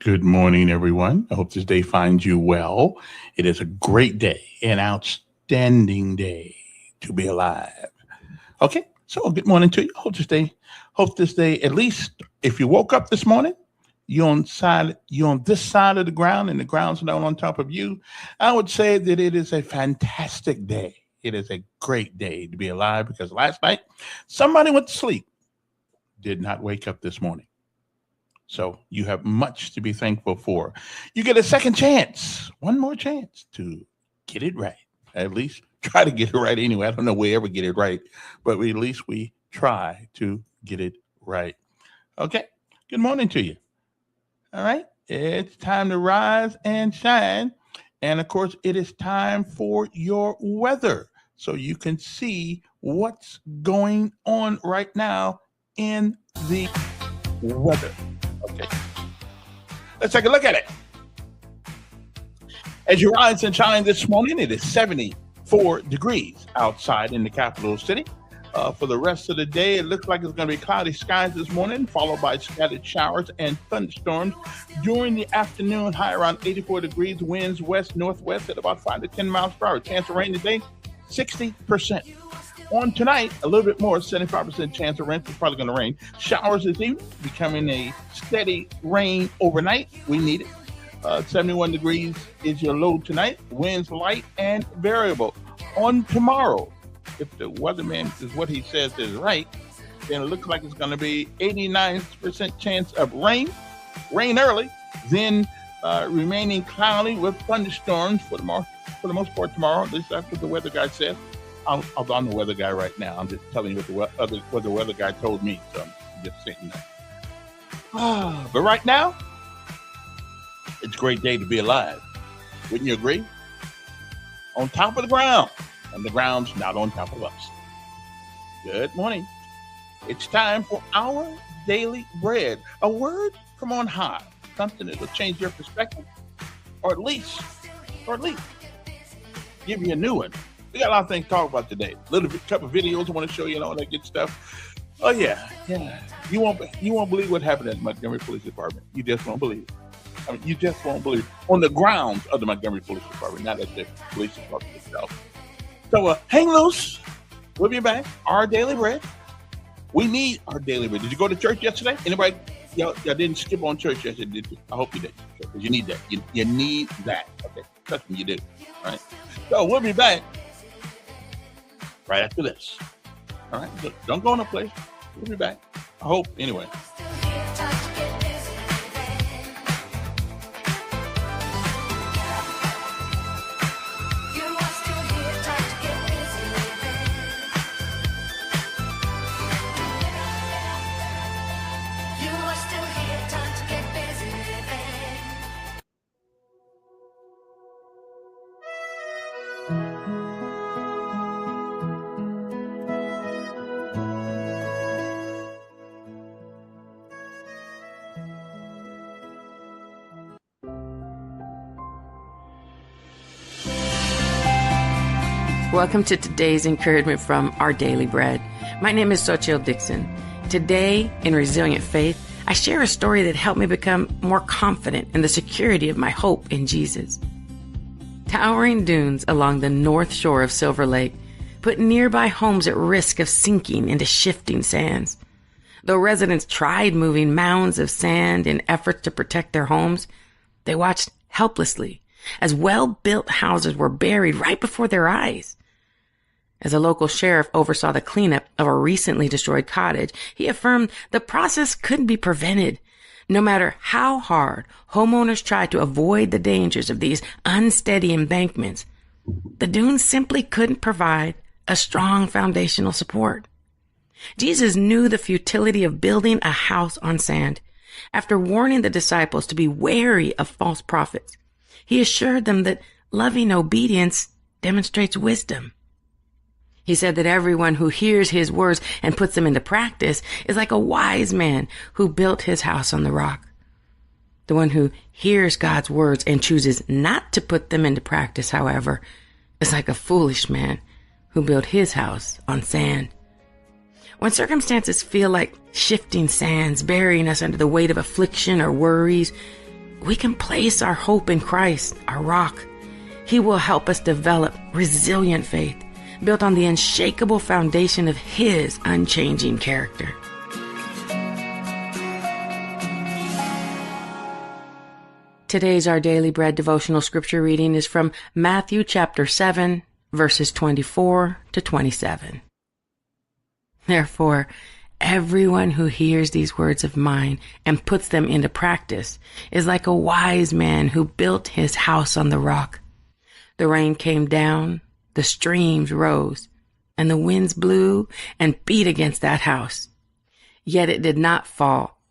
Good morning, everyone. I hope this day finds you well. It is a great day, an outstanding day to be alive. Okay, so good morning to you. Hope this day, at least if you woke up this morning, you're on this side of the ground and the ground's not on top of you. I would say that it is a fantastic day. It is a great day to be alive because last night somebody went to sleep, did not wake up this morning. So you have much to be thankful for. You get a second chance, one more chance to get it right. At least try to get it right anyway. I don't know if we ever get it right, but at least we try to get it right. Okay. Good morning to you. All right. It's time to rise and shine. And of course, it is time for your weather so you can see what's going on right now in the weather. Okay. Let's take a look at it. As you rise and shine this morning, it is 74 degrees outside in the capital city. For the rest of the day, it looks like it's going to be cloudy skies this morning, followed by scattered showers and thunderstorms. During the afternoon, high around 84 degrees, winds west-northwest at about 5 to 10 miles per hour. Chance of rain today, 60%. On tonight, a little bit more, 75% chance of rain. It's probably going to rain. Showers this evening, becoming a steady rain overnight. We need it. 71 degrees is your low tonight. Winds light and variable. On tomorrow, if the weatherman is what he says is right, then it looks like it's going to be 89% chance of rain early, then remaining cloudy with thunderstorms for the most part tomorrow. At least that's what the weather guy says. I'm the weather guy right now. I'm just telling you what the weather guy told me. So I'm just saying that. But right now, it's a great day to be alive. Wouldn't you agree? On top of the ground, and the ground's not on top of us. Good morning. It's time for our daily bread. A word from on high. Something that will change your perspective, or at least give you a new one. We got a lot of things to talk about today. A couple of videos I want to show you and all that good stuff. Oh yeah. You won't believe what happened at the Montgomery Police Department. You just won't believe it. I mean, you just won't believe it. On the grounds of the Montgomery Police Department, not at the police department itself. So hang loose. We'll be back. Our daily bread. We need our daily bread. Did you go to church yesterday? Anybody? Y'all didn't skip on church yesterday, did you? I hope you did. Because you need that. You need that. Okay. Trust me, you do. All right. So we'll be back right after this. All right. So don't go no place. We'll be back. I hope. Anyway. Welcome to today's encouragement from Our Daily Bread. My name is Xochitl Dixon. Today, in Resilient Faith, I share a story that helped me become more confident in the security of my hope in Jesus. Towering dunes along the north shore of Silver Lake put nearby homes at risk of sinking into shifting sands. Though residents tried moving mounds of sand in efforts to protect their homes, they watched helplessly as well-built houses were buried right before their eyes. As a local sheriff oversaw the cleanup of a recently destroyed cottage, he affirmed the process couldn't be prevented. No matter how hard homeowners tried to avoid the dangers of these unsteady embankments, the dunes simply couldn't provide a strong foundational support. Jesus knew the futility of building a house on sand. After warning the disciples to be wary of false prophets, he assured them that loving obedience demonstrates wisdom. He said that everyone who hears his words and puts them into practice is like a wise man who built his house on the rock. The one who hears God's words and chooses not to put them into practice, however, is like a foolish man who built his house on sand. When circumstances feel like shifting sands burying us under the weight of affliction or worries, we can place our hope in Christ, our rock. He will help us develop resilient faith built on the unshakable foundation of His unchanging character. Today's Our Daily Bread devotional scripture reading is from Matthew chapter 7, verses 24 to 27. Therefore, everyone who hears these words of mine and puts them into practice is like a wise man who built his house on the rock. The rain came down, the streams rose, and the winds blew and beat against that house. Yet it did not fall,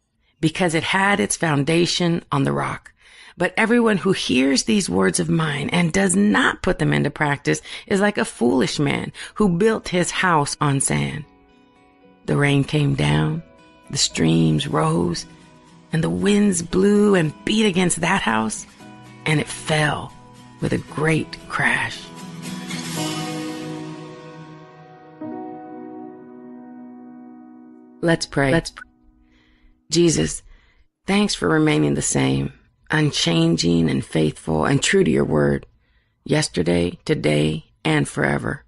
because it had its foundation on the rock. But everyone who hears these words of mine and does not put them into practice is like a foolish man who built his house on sand. The rain came down, the streams rose, and the winds blew and beat against that house, and it fell with a great crash. Let's pray. Jesus, thanks for remaining the same, unchanging and faithful and true to your word, yesterday, today, and forever.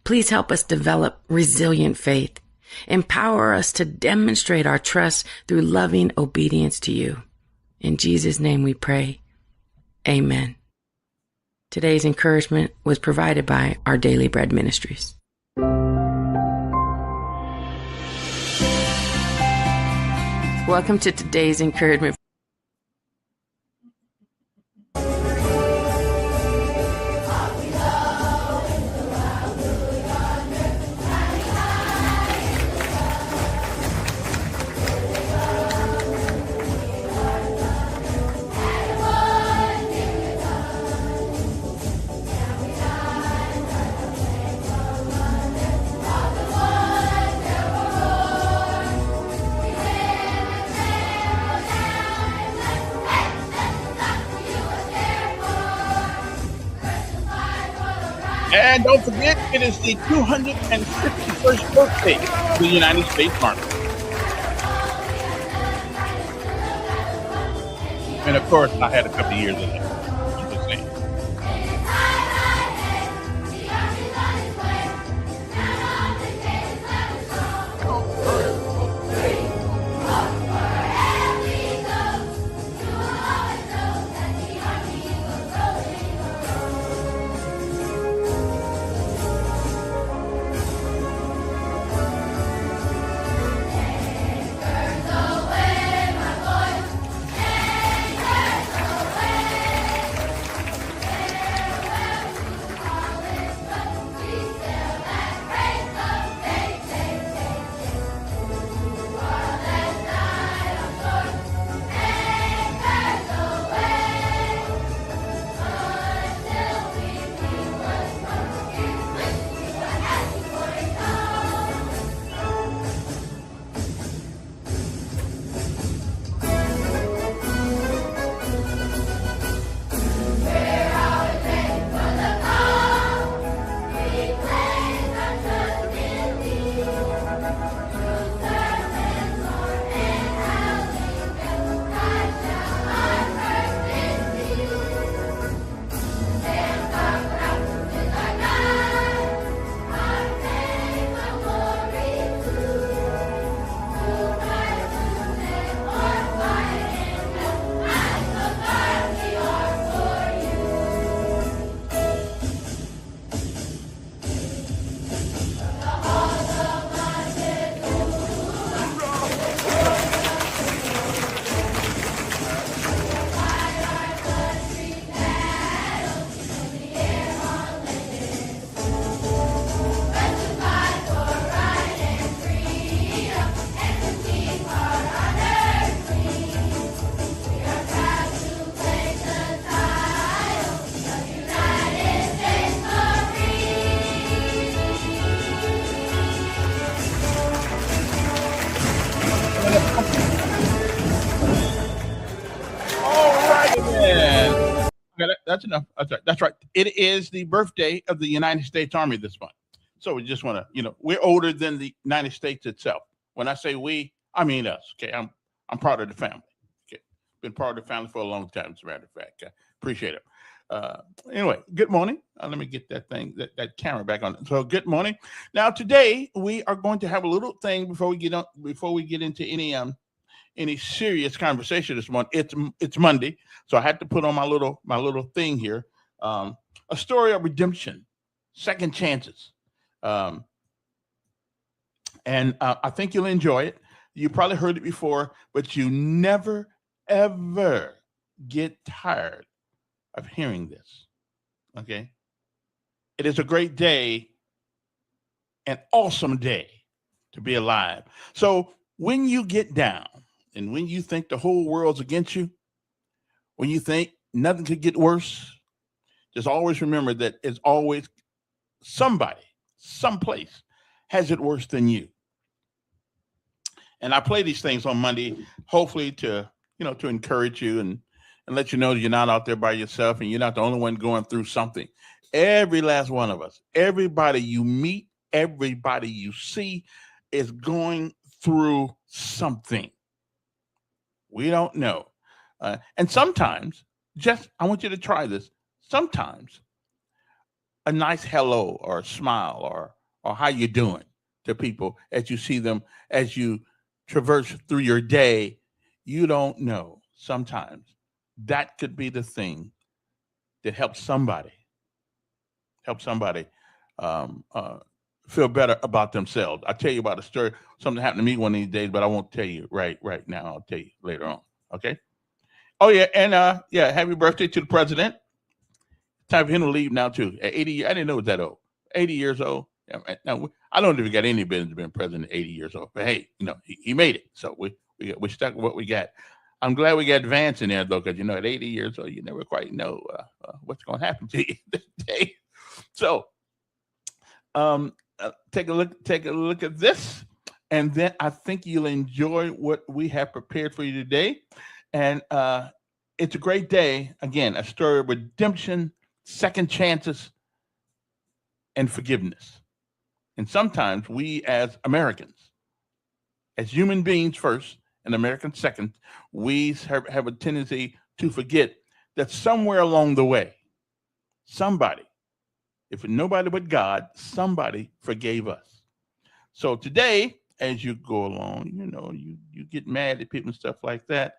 Please help us develop resilient faith. Empower us to demonstrate our trust through loving obedience to you. In Jesus' name we pray. Amen. Today's encouragement was provided by Our Daily Bread Ministries. Welcome to today's encouragement. And don't forget, it is the 251st birthday of the United States Army. And of course, I had a couple of years in it. Just saying. That's enough. That's right. It is the birthday of the United States Army this month. So we just want to, we're older than the United States itself. When I say we, I mean us. Okay, I'm part of the family. Okay, Been part of the family for a long time, as a matter of fact. Appreciate it. Anyway, good morning. Let me get that camera back on. So, good morning. Now, today we are going to have a little thing before we get into any serious conversation this morning. It's Monday, so I had to put on my little thing here. A story of redemption, second chances, and I think you'll enjoy it. You probably heard it before, but you never ever get tired of hearing this. Okay, it is a great day, an awesome day to be alive. So when you get down and when you think the whole world's against you, when you think nothing could get worse, just always remember that it's always somebody, someplace has it worse than you. And I play these things on Monday, hopefully to encourage you and let you know that you're not out there by yourself and you're not the only one going through something. Every last one of us, everybody you meet, everybody you see is going through something. We don't know. And sometimes, I want you to try this. Sometimes a nice hello or a smile or how you doing to people as you see them, as you traverse through your day, you don't know. Sometimes that could be the thing that helps somebody feel better about themselves. I'll tell you about a story, something happened to me one of these days, but I won't tell you right now. I'll tell you later on. Okay. Oh yeah. And happy birthday to the president. Time for him to leave now too. At 80, I didn't know it was that old. 80 years old. Now, I don't know if we got any business being president at 80 years old, but hey, he made it. So we stuck with what we got. I'm glad we got Vance in there though, because at 80 years old, you never quite know what's going to happen to you today. So, take a look at this, and then I think you'll enjoy what we have prepared for you today. And it's a great day. Again, a story of redemption, second chances, and forgiveness. And sometimes we as Americans, as human beings first and Americans second, we have a tendency to forget that somewhere along the way, somebody, if nobody but God, somebody forgave us. So today, as you go along, you get mad at people and stuff like that.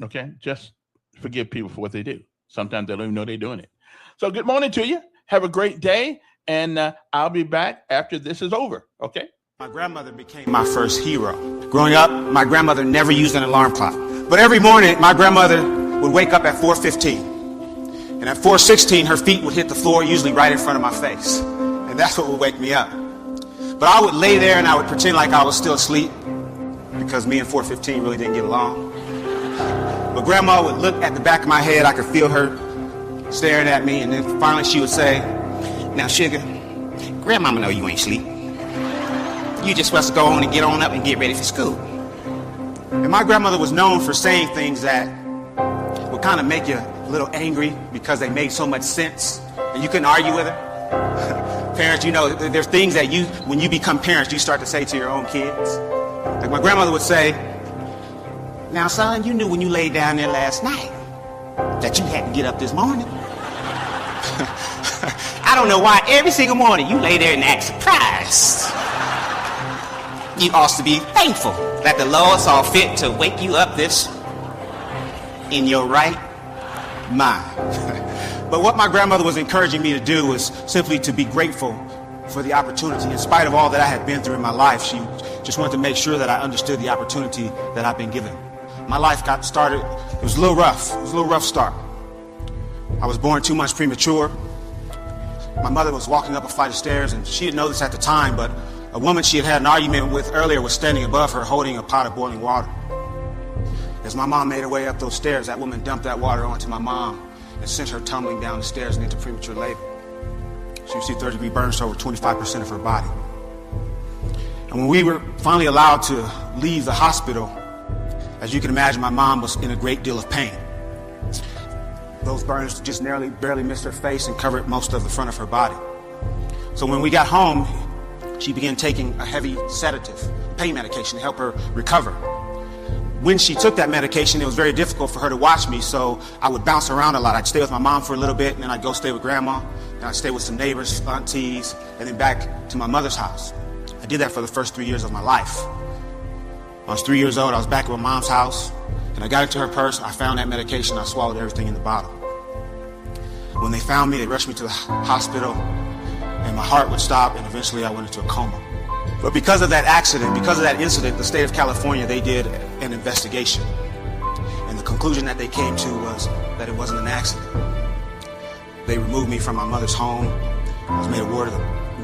Okay, just forgive people for what they do. Sometimes they don't even know they're doing it. So good morning to you. Have a great day. And I'll be back after this is over. Okay. My grandmother became my first hero. Growing up, my grandmother never used an alarm clock. But every morning, my grandmother would wake up at 4:15. And at 4:16, her feet would hit the floor, usually right in front of my face. And that's what would wake me up. But I would lay there and I would pretend like I was still asleep, because me and 4:15 really didn't get along. But grandma would look at the back of my head. I could feel her staring at me. And then finally she would say, "Now, sugar, grandmama know you ain't sleep. You just supposed to go on and get on up and get ready for school." And my grandmother was known for saying things that would kind of make you a little angry because they made so much sense and you couldn't argue with her. Parents, there's things that when you become parents, you start to say to your own kids. Like my grandmother would say, "Now, son, you knew when you laid down there last night that you had to get up this morning. I don't know why every single morning you lay there and act surprised. You ought to be thankful that the Lord saw fit to wake you up in your right mind." But what my grandmother was encouraging me to do was simply to be grateful for the opportunity. In spite of all that I had been through in my life, she just wanted to make sure that I understood the opportunity that I've been given. My life got started, it was a little rough. It was a little rough start. I was born 2 months premature. My mother was walking up a flight of stairs, and she didn't know this at the time, but a woman she had an argument with earlier was standing above her holding a pot of boiling water. As my mom made her way up those stairs, that woman dumped that water onto my mom and sent her tumbling down the stairs and into premature labor. She received third-degree burns to over 25% of her body. And when we were finally allowed to leave the hospital, as you can imagine, my mom was in a great deal of pain. Those burns just barely missed her face and covered most of the front of her body. So when we got home, she began taking a heavy sedative, pain medication to help her recover. when she took that medication, it was very difficult for her to watch me, so I would bounce around a lot. I'd stay with my mom for a little bit, and then I'd go stay with grandma, and I'd stay with some neighbors, aunties, and then back to my mother's house. I did that for the first 3 years of my life. I was 3 years old, I was back at my mom's house, and I got into her purse, I found that medication, I swallowed everything in the bottle. When they found me, they rushed me to the hospital, and my heart would stop, and eventually I went into a coma. But because of that accident, because of that incident, the state of California, they did an investigation. And the conclusion that they came to was that it wasn't an accident. They removed me from my mother's home. I was made a ward of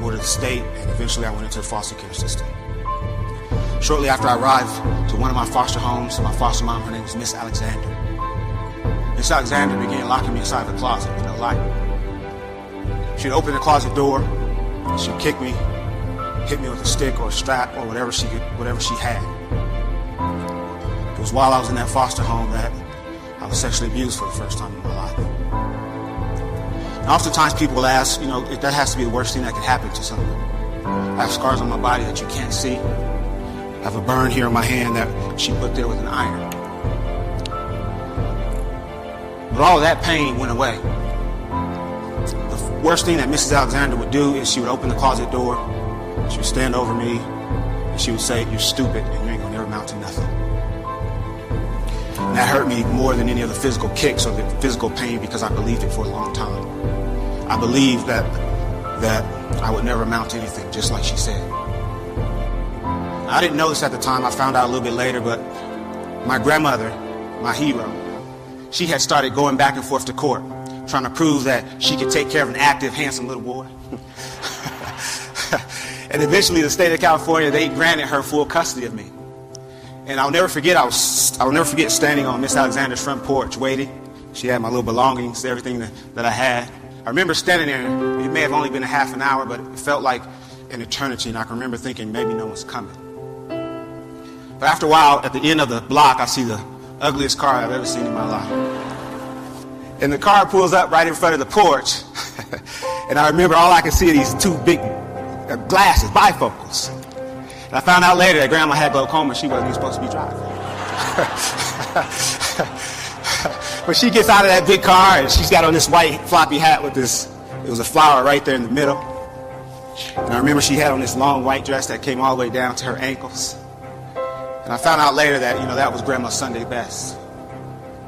the state, and eventually I went into the foster care system. Shortly after I arrived to one of my foster homes, my foster mom, her name was Miss Alexander. Miss Alexander began locking me inside the closet with no light. She'd open the closet door, she'd kick me, hit me with a stick or a strap or whatever she had. It was while I was in that foster home that I was sexually abused for the first time in my life. And oftentimes people will ask, if that has to be the worst thing that could happen to someone. I have scars on my body that you can't see. I have a burn here on my hand that she put there with an iron. But all of that pain went away. The worst thing that Mrs. Alexander would do is she would open the closet door, she would stand over me, and she would say, "You're stupid, and you ain't gonna never amount to nothing." And that hurt me more than any of the physical kicks or the physical pain because I believed it for a long time. I believed that I would never amount to anything, just like she said. I didn't know this at the time. I found out a little bit later, but my grandmother, my hero, she had started going back and forth to court, trying to prove that she could take care of an active, handsome little boy. And eventually the state of California, they granted her full custody of me. And I'll never forget standing on Miss Alexander's front porch waiting. She had my little belongings, everything that I had. I remember standing there, it may have only been a half an hour, but it felt like an eternity, and I can remember thinking maybe no one's coming. But after a while, at the end of the block, I see the ugliest car I've ever seen in my life. And the car pulls up right in front of the porch, and I remember all I could see are these two big glasses, bifocals. And I found out later that Grandma had glaucoma. She wasn't even supposed to be driving. But she gets out of that big car, and she's got on this white floppy hat with this, it was a flower right there in the middle. And I remember she had on this long white dress that came all the way down to her ankles. And I found out later that, that was Grandma's Sunday best.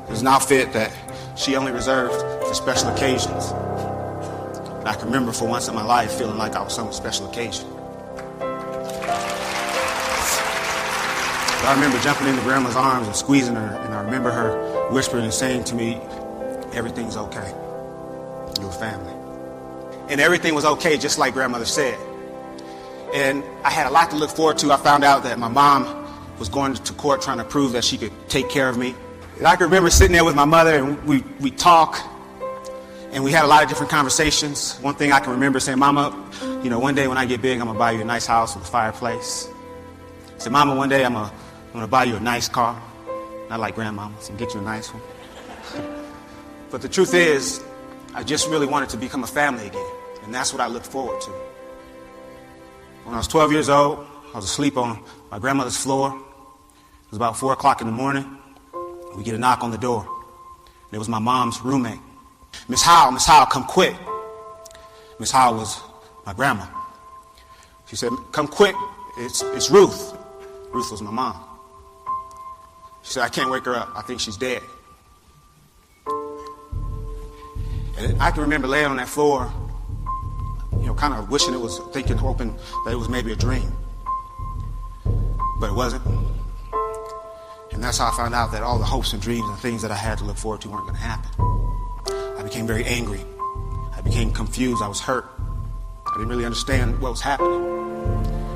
It was an outfit that she only reserved for special occasions. And I can remember for once in my life feeling like I was some special occasion. I remember jumping into Grandma's arms and squeezing her, and I remember her whispering and saying to me, "Everything's okay. You're family." And everything was okay, just like Grandmother said. And I had a lot to look forward to. I found out that my mom was going to court trying to prove that she could take care of me. And I can remember sitting there with my mother, and we talk, and we had a lot of different conversations. One thing I can remember saying, "Mama, one day when I get big, I'm gonna buy you a nice house with a fireplace." I said, "Mama, one day I'm gonna buy you a nice car." Not like grandmama's, and get you a nice one. But the truth is, I just really wanted to become a family again, and that's what I looked forward to. When I was 12 years old, I was asleep on my grandmother's floor. It was about 4 o'clock in the morning. We get a knock on the door. It was my mom's roommate. Miss Howell, come quick." Miss Howell was my grandma. She said, "Come quick, it's Ruth." Ruth was my mom. She said, "I can't wake her up. I think she's dead." And I can remember laying on that floor, kind of wishing it was, hoping that it was maybe a dream. But it wasn't. And that's how I found out that all the hopes and dreams and things that I had to look forward to weren't going to happen. I became very angry. I became confused. I was hurt. I didn't really understand what was happening.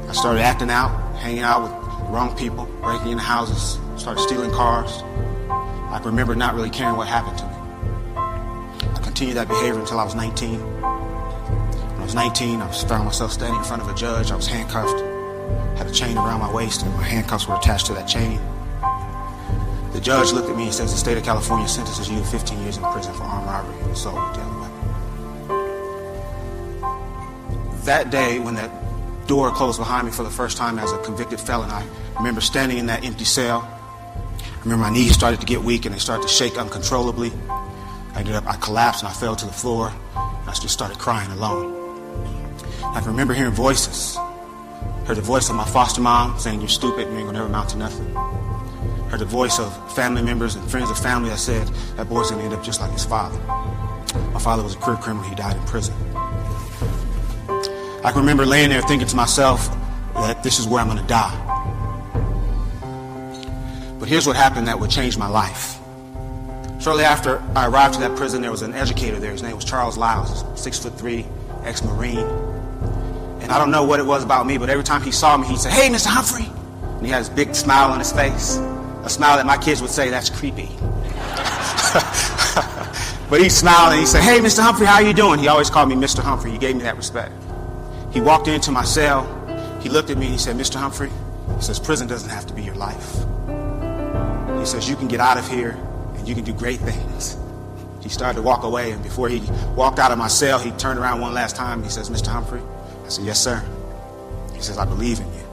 I started acting out, hanging out with the wrong people, breaking into houses, started stealing cars. I can remember not really caring what happened to me. I continued that behavior until I was 19. When I was 19, I found myself standing in front of a judge. I was handcuffed, had a chain around my waist, and my handcuffs were attached to that chain. The judge looked at me and says, "The state of California sentences you to 15 years in prison for armed robbery and assault with a deadly weapon." That day, when that door closed behind me for the first time as a convicted felon, I remember standing in that empty cell, I remember my knees started to get weak and they started to shake uncontrollably. I collapsed and I fell to the floor. I just started crying alone. I can remember hearing voices. Heard the voice of my foster mom saying, "You're stupid, you ain't gonna never amount to nothing." Heard the voice of family members and friends of family that said, "That boy's gonna end up just like his father." My father was a career criminal, he died in prison. I can remember laying there thinking to myself that this is where I'm gonna die. But here's what happened that would change my life. Shortly after I arrived to that prison, there was an educator there. His name was Charles Lyles, 6'3", ex-Marine. And I don't know what it was about me, but every time he saw me, he'd say, "Hey, Mr. Humphrey." And he had this big smile on his face, a smile that my kids would say, "That's creepy." But he smiled and he said, "Hey, Mr. Humphrey, how you doing?" He always called me Mr. Humphrey. He gave me that respect. He walked into my cell. He looked at me and he said, "Mr. Humphrey," he says, "prison doesn't have to be your life." He says, "You can get out of here and you can do great things." He started to walk away, and before he walked out of my cell, he turned around one last time and he says, "Mr. Humphrey?" I said, "Yes, sir." He says, "I believe in you."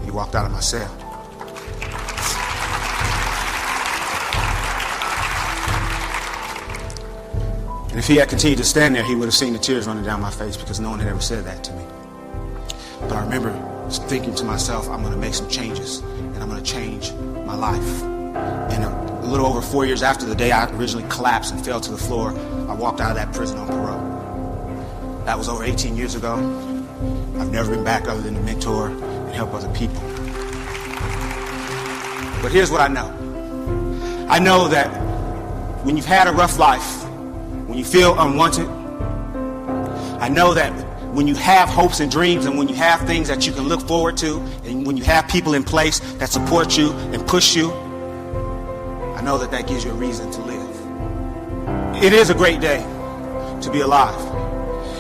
He walked out of my cell. And if he had continued to stand there, he would have seen the tears running down my face because no one had ever said that to me. But I remember thinking to myself, I'm going to make some changes and I'm going to change my life. And a little over 4 years after the day I originally collapsed and fell to the floor, I walked out of that prison on parole. That was over 18 years ago. I've never been back other than to mentor and help other people. But here's what I know. I know that when you've had a rough life, when you feel unwanted, I know that when you have hopes and dreams and when you have things that you can look forward to and when you have people in place that support you and push you, I know that that gives you a reason to live. It is a great day to be alive.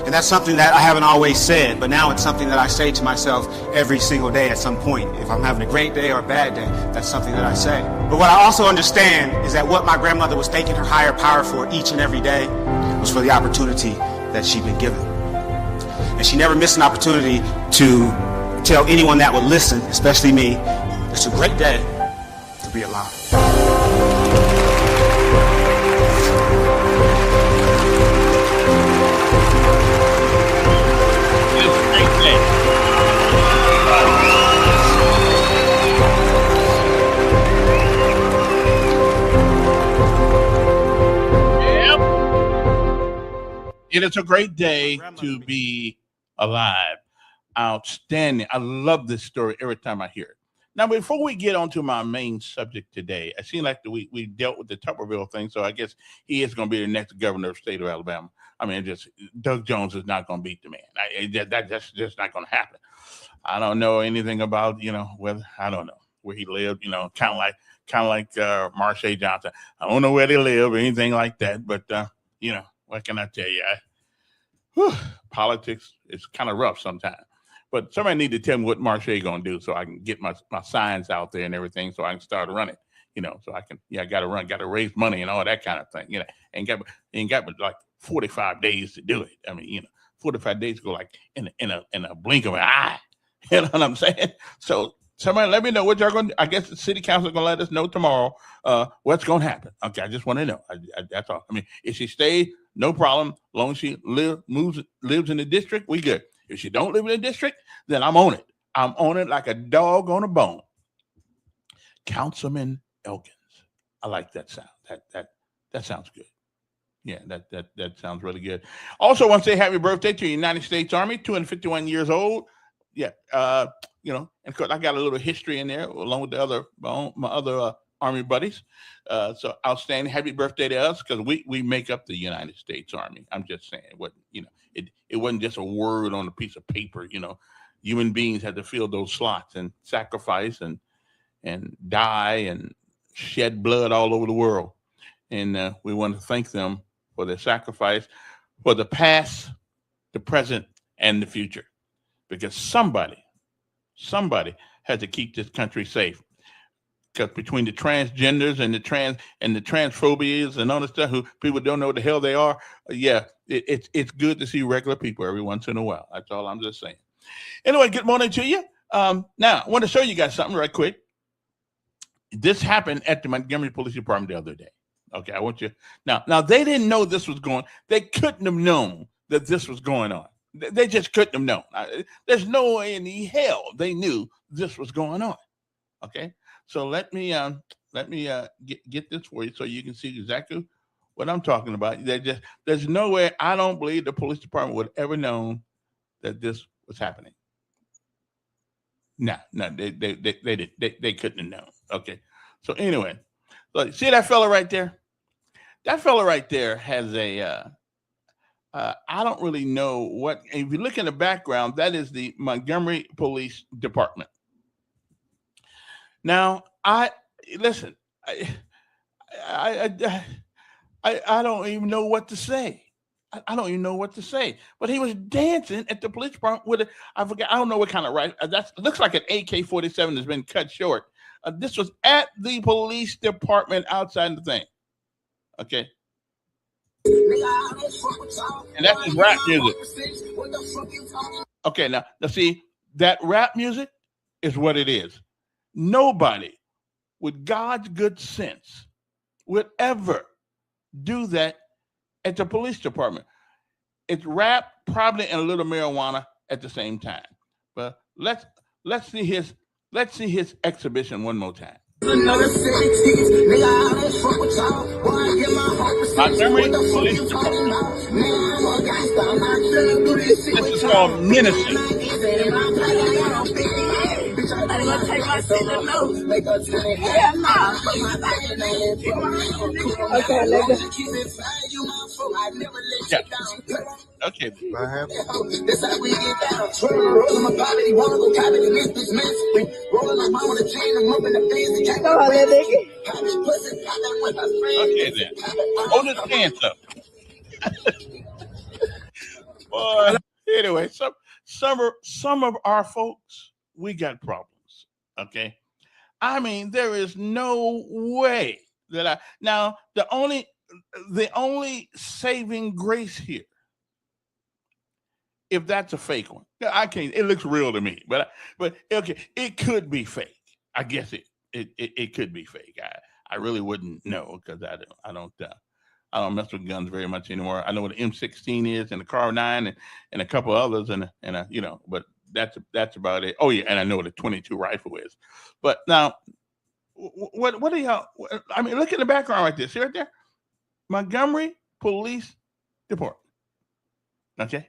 And that's something that I haven't always said, but now it's something that I say to myself every single day at some point. If I'm having a great day or a bad day, that's something that I say. But what I also understand is that what my grandmother was thanking her higher power for each and every day was for the opportunity that she'd been given. And she never missed an opportunity to tell anyone that would listen, especially me, it's a great day to be alive. It is a great day to be alive. Outstanding. I love this story every time I hear it. Now, before we get on to my main subject today, I seem like we dealt with the Tuberville thing, so I guess he is going to be the next governor of the state of Alabama. I mean, just Doug Jones is not going to beat the man. That's just not going to happen. I don't know anything about, whether, I don't know where he lived, kind of like Marsha Johnson. I don't know where they live or anything like that, but, what can I tell you? Politics is kind of rough sometimes. But somebody need to tell me what Marsha going to do so I can get my signs out there and everything so I can start running, so I can, I got to run, got to raise money and all that kind of thing, ain't got but like 45 days to do it. I mean, 45 days go like in a blink of an eye. You know what I'm saying? So somebody let me know what y'all going to do. I guess the city council is going to let us know tomorrow what's going to happen. Okay, I just want to know. That's all. I mean, if she stays, no problem. As long as she lives in the district, we good. If she don't live in the district, then I'm on it. I'm on it like a dog on a bone. Councilman Elkins. I like that sound. That sounds good. Yeah, that sounds really good. Also, want to say happy birthday to the United States Army, 251 years old. Yeah, and of course I got a little history in there along with my other Army buddies. So outstanding. Happy birthday to us because we make up the United States Army. I'm just saying, it wasn't just a word on a piece of paper. Human beings had to fill those slots and sacrifice and die and shed blood all over the world. And we want to thank them for their sacrifice for the past, the present, and the future. Because somebody has to keep this country safe. Because between the transgenders and the transphobias and all this stuff, who people don't know what the hell they are, it's good to see regular people every once in a while. That's all I'm just saying. Anyway, good morning to you. Now, I want to show you guys something right quick. This happened at the Montgomery Police Department the other day. Okay, I want you now. They didn't know this was going. They couldn't have known that this was going on. They just couldn't have known. There's no way in the hell they knew this was going on. Okay, so let me get this for you so you can see exactly what I'm talking about. There's no way. I don't believe the police department would ever known that this was happening. No, they couldn't have known. Okay, so anyway, look, see that fella right there? That fella right there has a. I don't really know what. If you look in the background, that is the Montgomery Police Department. Now, listen. I don't even know what to say. I don't even know what to say. But he was dancing at the police department with I forget. I don't know what kind of rifle. That looks like an AK-47 has been cut short. This was at the police department outside the thing. Okay. And that's his rap music. Okay, now see, that rap music is what it is. Nobody with God's good sense would ever do that at the police department. It's rap, probably, and a little marijuana at the same time. But let's see his exhibition one more time. Montgomery Police Department. This is called menacing. Okay, yeah. Okay. Okay then. Hold his hands up. Boy, anyway, some of our folks, we got problems. Okay. I mean, there is no way that the only saving grace here, if that's a fake one, I can't. It looks real to me, but okay, it could be fake. I guess it could be fake. I really wouldn't know because I don't mess with guns very much anymore. I know what an M16 is and a Car-9 and a couple others and but that's about it. Oh yeah, and I know what a 22 rifle is. But now, what are y'all? I mean, look at the background right there. See right there, Montgomery Police Department. Okay.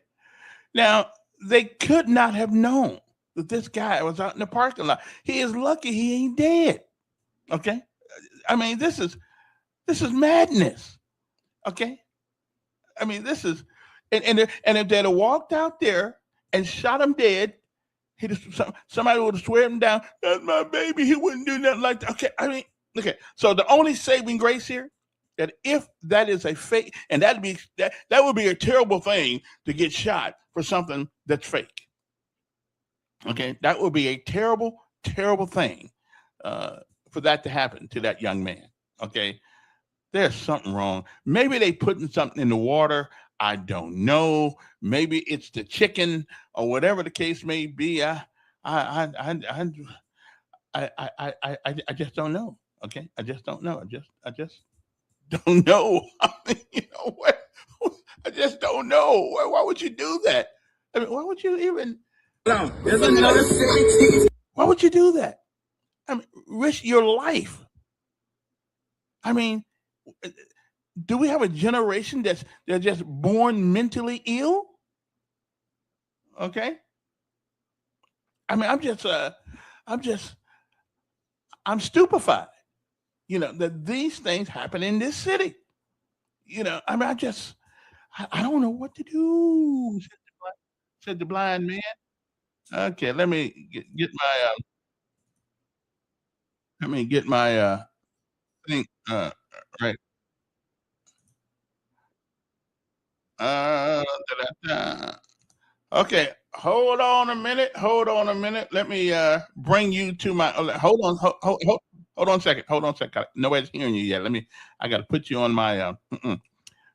Now, they could not have known that this guy was out in the parking lot. He is lucky he ain't dead. Okay. I mean, this is madness. Okay. I mean, this is, and if they'd have walked out there and shot him dead, somebody would have sweared him down. That's my baby. He wouldn't do nothing like that. Okay. I mean, okay. So the only saving grace here, that if that is a fake, and that would be a terrible thing to get shot for something that's fake. Okay, that would be a terrible, terrible thing for that to happen to that young man. Okay, there's something wrong. Maybe they putting something in the water. I don't know. Maybe it's the chicken or whatever the case may be. I just don't know. Okay, I just don't know. I just don't know. I mean, you know what? I just don't know. Why would you do that? I mean, why would you even? Why would you do that? I mean, risk your life. I mean, do we have a generation they're just born mentally ill? Okay. I mean, I'm stupefied. You know, that these things happen in this city. You know, I mean, I don't know what to do, said the blind man. Okay, let me get my thing right. Da-da-da. Okay, hold on a minute. Let me bring you to my. Hold on a second. Nobody's hearing you yet. I got to put you on my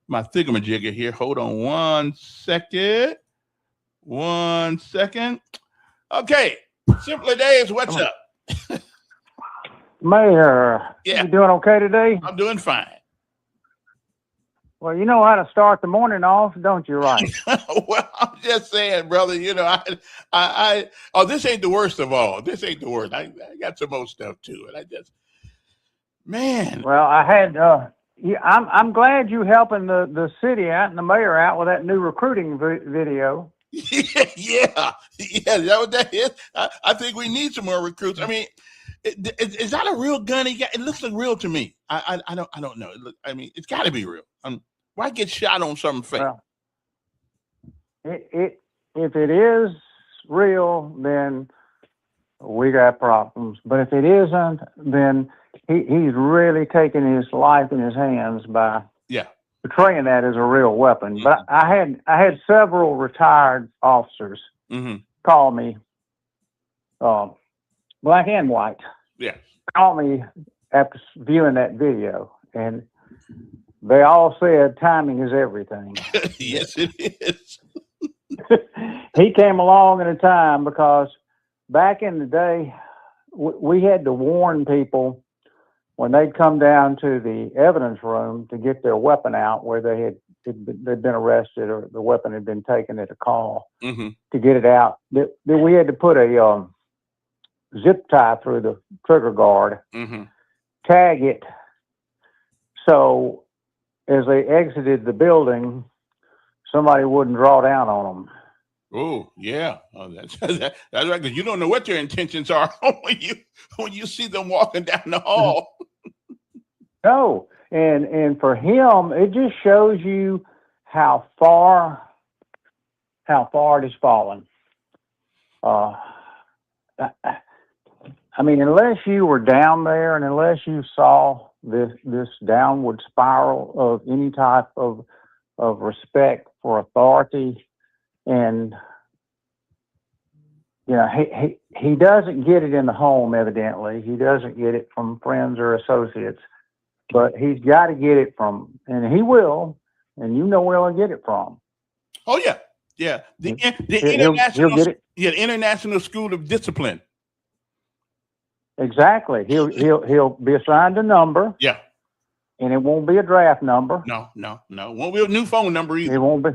my thingamajigger here. Hold on 1 second. 1 second. Okay, Simply Days, what's up? Mayor, Yeah. you doing okay today? I'm doing fine. Well, you know how to start the morning off, don't you, right? Well, I'm just saying, brother, oh, this ain't the worst of all. This ain't the worst. I got some more stuff too. And man. Well, I had, I'm glad you helping the city out and the mayor out with that new recruiting video. Yeah. That what that is. I think we need some more recruits. I mean, is that a real gun he got? It looks like real to me. I don't know. It's got to be real. Why get shot on something fake? Well, if it is real, then we got problems. But if it isn't, then he's really taking his life in his hands by portraying that as a real weapon. Mm-hmm. But I had several retired officers call me, black and white. Yeah, call me after viewing that video, and they all said timing is everything. Yes, it is. He came along at a time because back in the day, we had to warn people when they'd come down to the evidence room to get their weapon out where they'd been arrested or the weapon had been taken at a call to get it out. That we had to put a zip tie through the trigger guard, tag it, so as they exited the building, somebody wouldn't draw down on them. Oh yeah, that's right. Because you don't know what their intentions are when you see them walking down the hall. No, and for him, it just shows you how far it has fallen. Unless you were down there and unless you saw this downward spiral of any type of respect for authority, and he doesn't get it in the home. Evidently, he doesn't get it from friends or associates, but he's got to get it from, and he will, and where he'll get it from. Oh yeah. The International School of Discipline. Exactly. He'll be assigned a number. Yeah. And it won't be a draft number. No. Won't be a new phone number either. It won't be.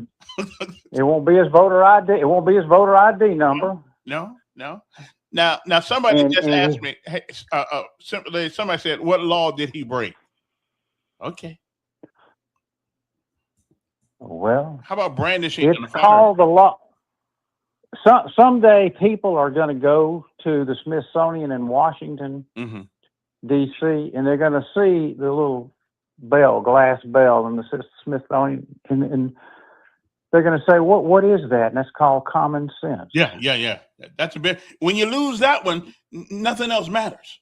It won't be his voter ID. It won't be his voter ID number. No. Now somebody asked me. Hey, simply, somebody said, "What law did he break?" Okay. Well, how about brandishing? It's called the law. Someday people are going to go to the Smithsonian in Washington, D.C., and they're going to see the little glass bell in the Smithsonian, and they're going to say, "What is that?" And that's called common sense. Yeah. That's a bit. When you lose that one, nothing else matters.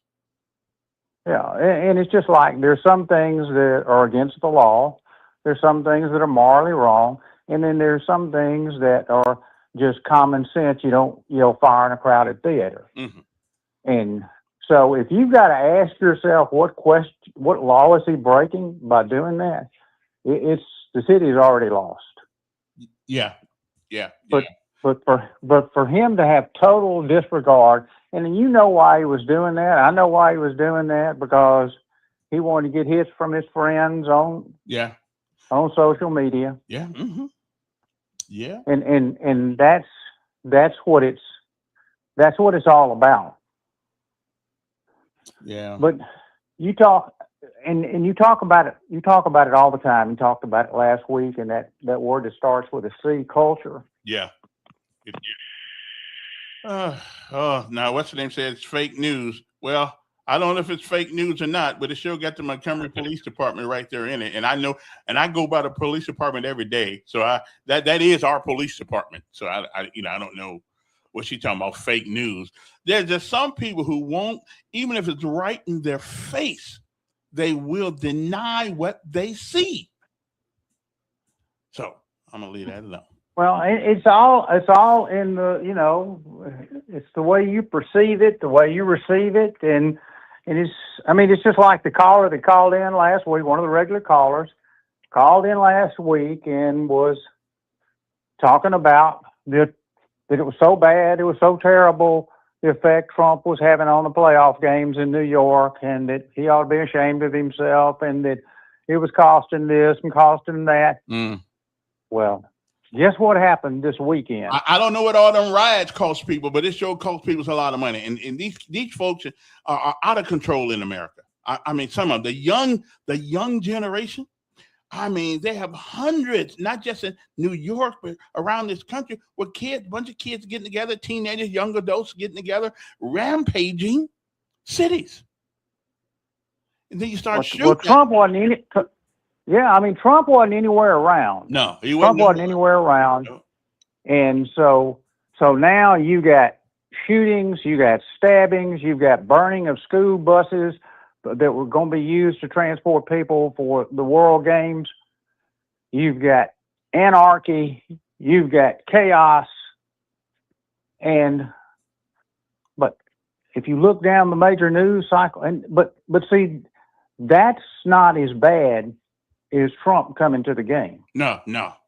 Yeah, and it's just like there's some things that are against the law. There's some things that are morally wrong, and then there's some things that are just common sense. You don't yell fire in a crowded theater. And so if you've got to ask yourself what law is he breaking by doing that, it's the city's already lost. Yeah. But for him to have total disregard, and why he was doing that. I know why he was doing that, because he wanted to get hits from his friends on social media. Yeah. Yeah. And that's what it's all about. Yeah. But you talk about it. You talk about it all the time. You talked about it last week, and that word that starts with a C, culture. Yeah. Now what's the name said it's fake news. Well, I don't know if it's fake news or not, but it sure got the Montgomery Police Department right there in it. And I know, and I go by the police department every day. So that is our police department. So I don't know what she's talking about, fake news. There's just some people who won't, even if it's right in their face, they will deny what they see. So I'm gonna leave that alone. Well, it's all in the, it's the way you perceive it, the way you receive it. And it's just like the caller that called in last week, one of the regular callers called in last week and was talking about that it was so bad, it was so terrible, effect Trump was having on the playoff games in New York, and that he ought to be ashamed of himself, and that it was costing this and costing that. Well, guess what happened this weekend? I don't know what all them riots cost people, but it sure cost people a lot of money. And these folks are out of control in America. I mean, some of the young generation. I mean, they have hundreds, not just in New York, but around this country, where bunch of kids getting together, teenagers, young adults getting together, rampaging cities. And then you start shooting. Well, Trump wasn't in it. Yeah, I mean, Trump wasn't anywhere around. No, Trump wasn't anywhere around. No. And so now you got shootings, you got stabbings, you've got burning of school buses that were going to be used to transport people for the World Games. You've got anarchy, you've got chaos, but if you look down the major news cycle, but see, that's not as bad as Trump coming to the game. No, that's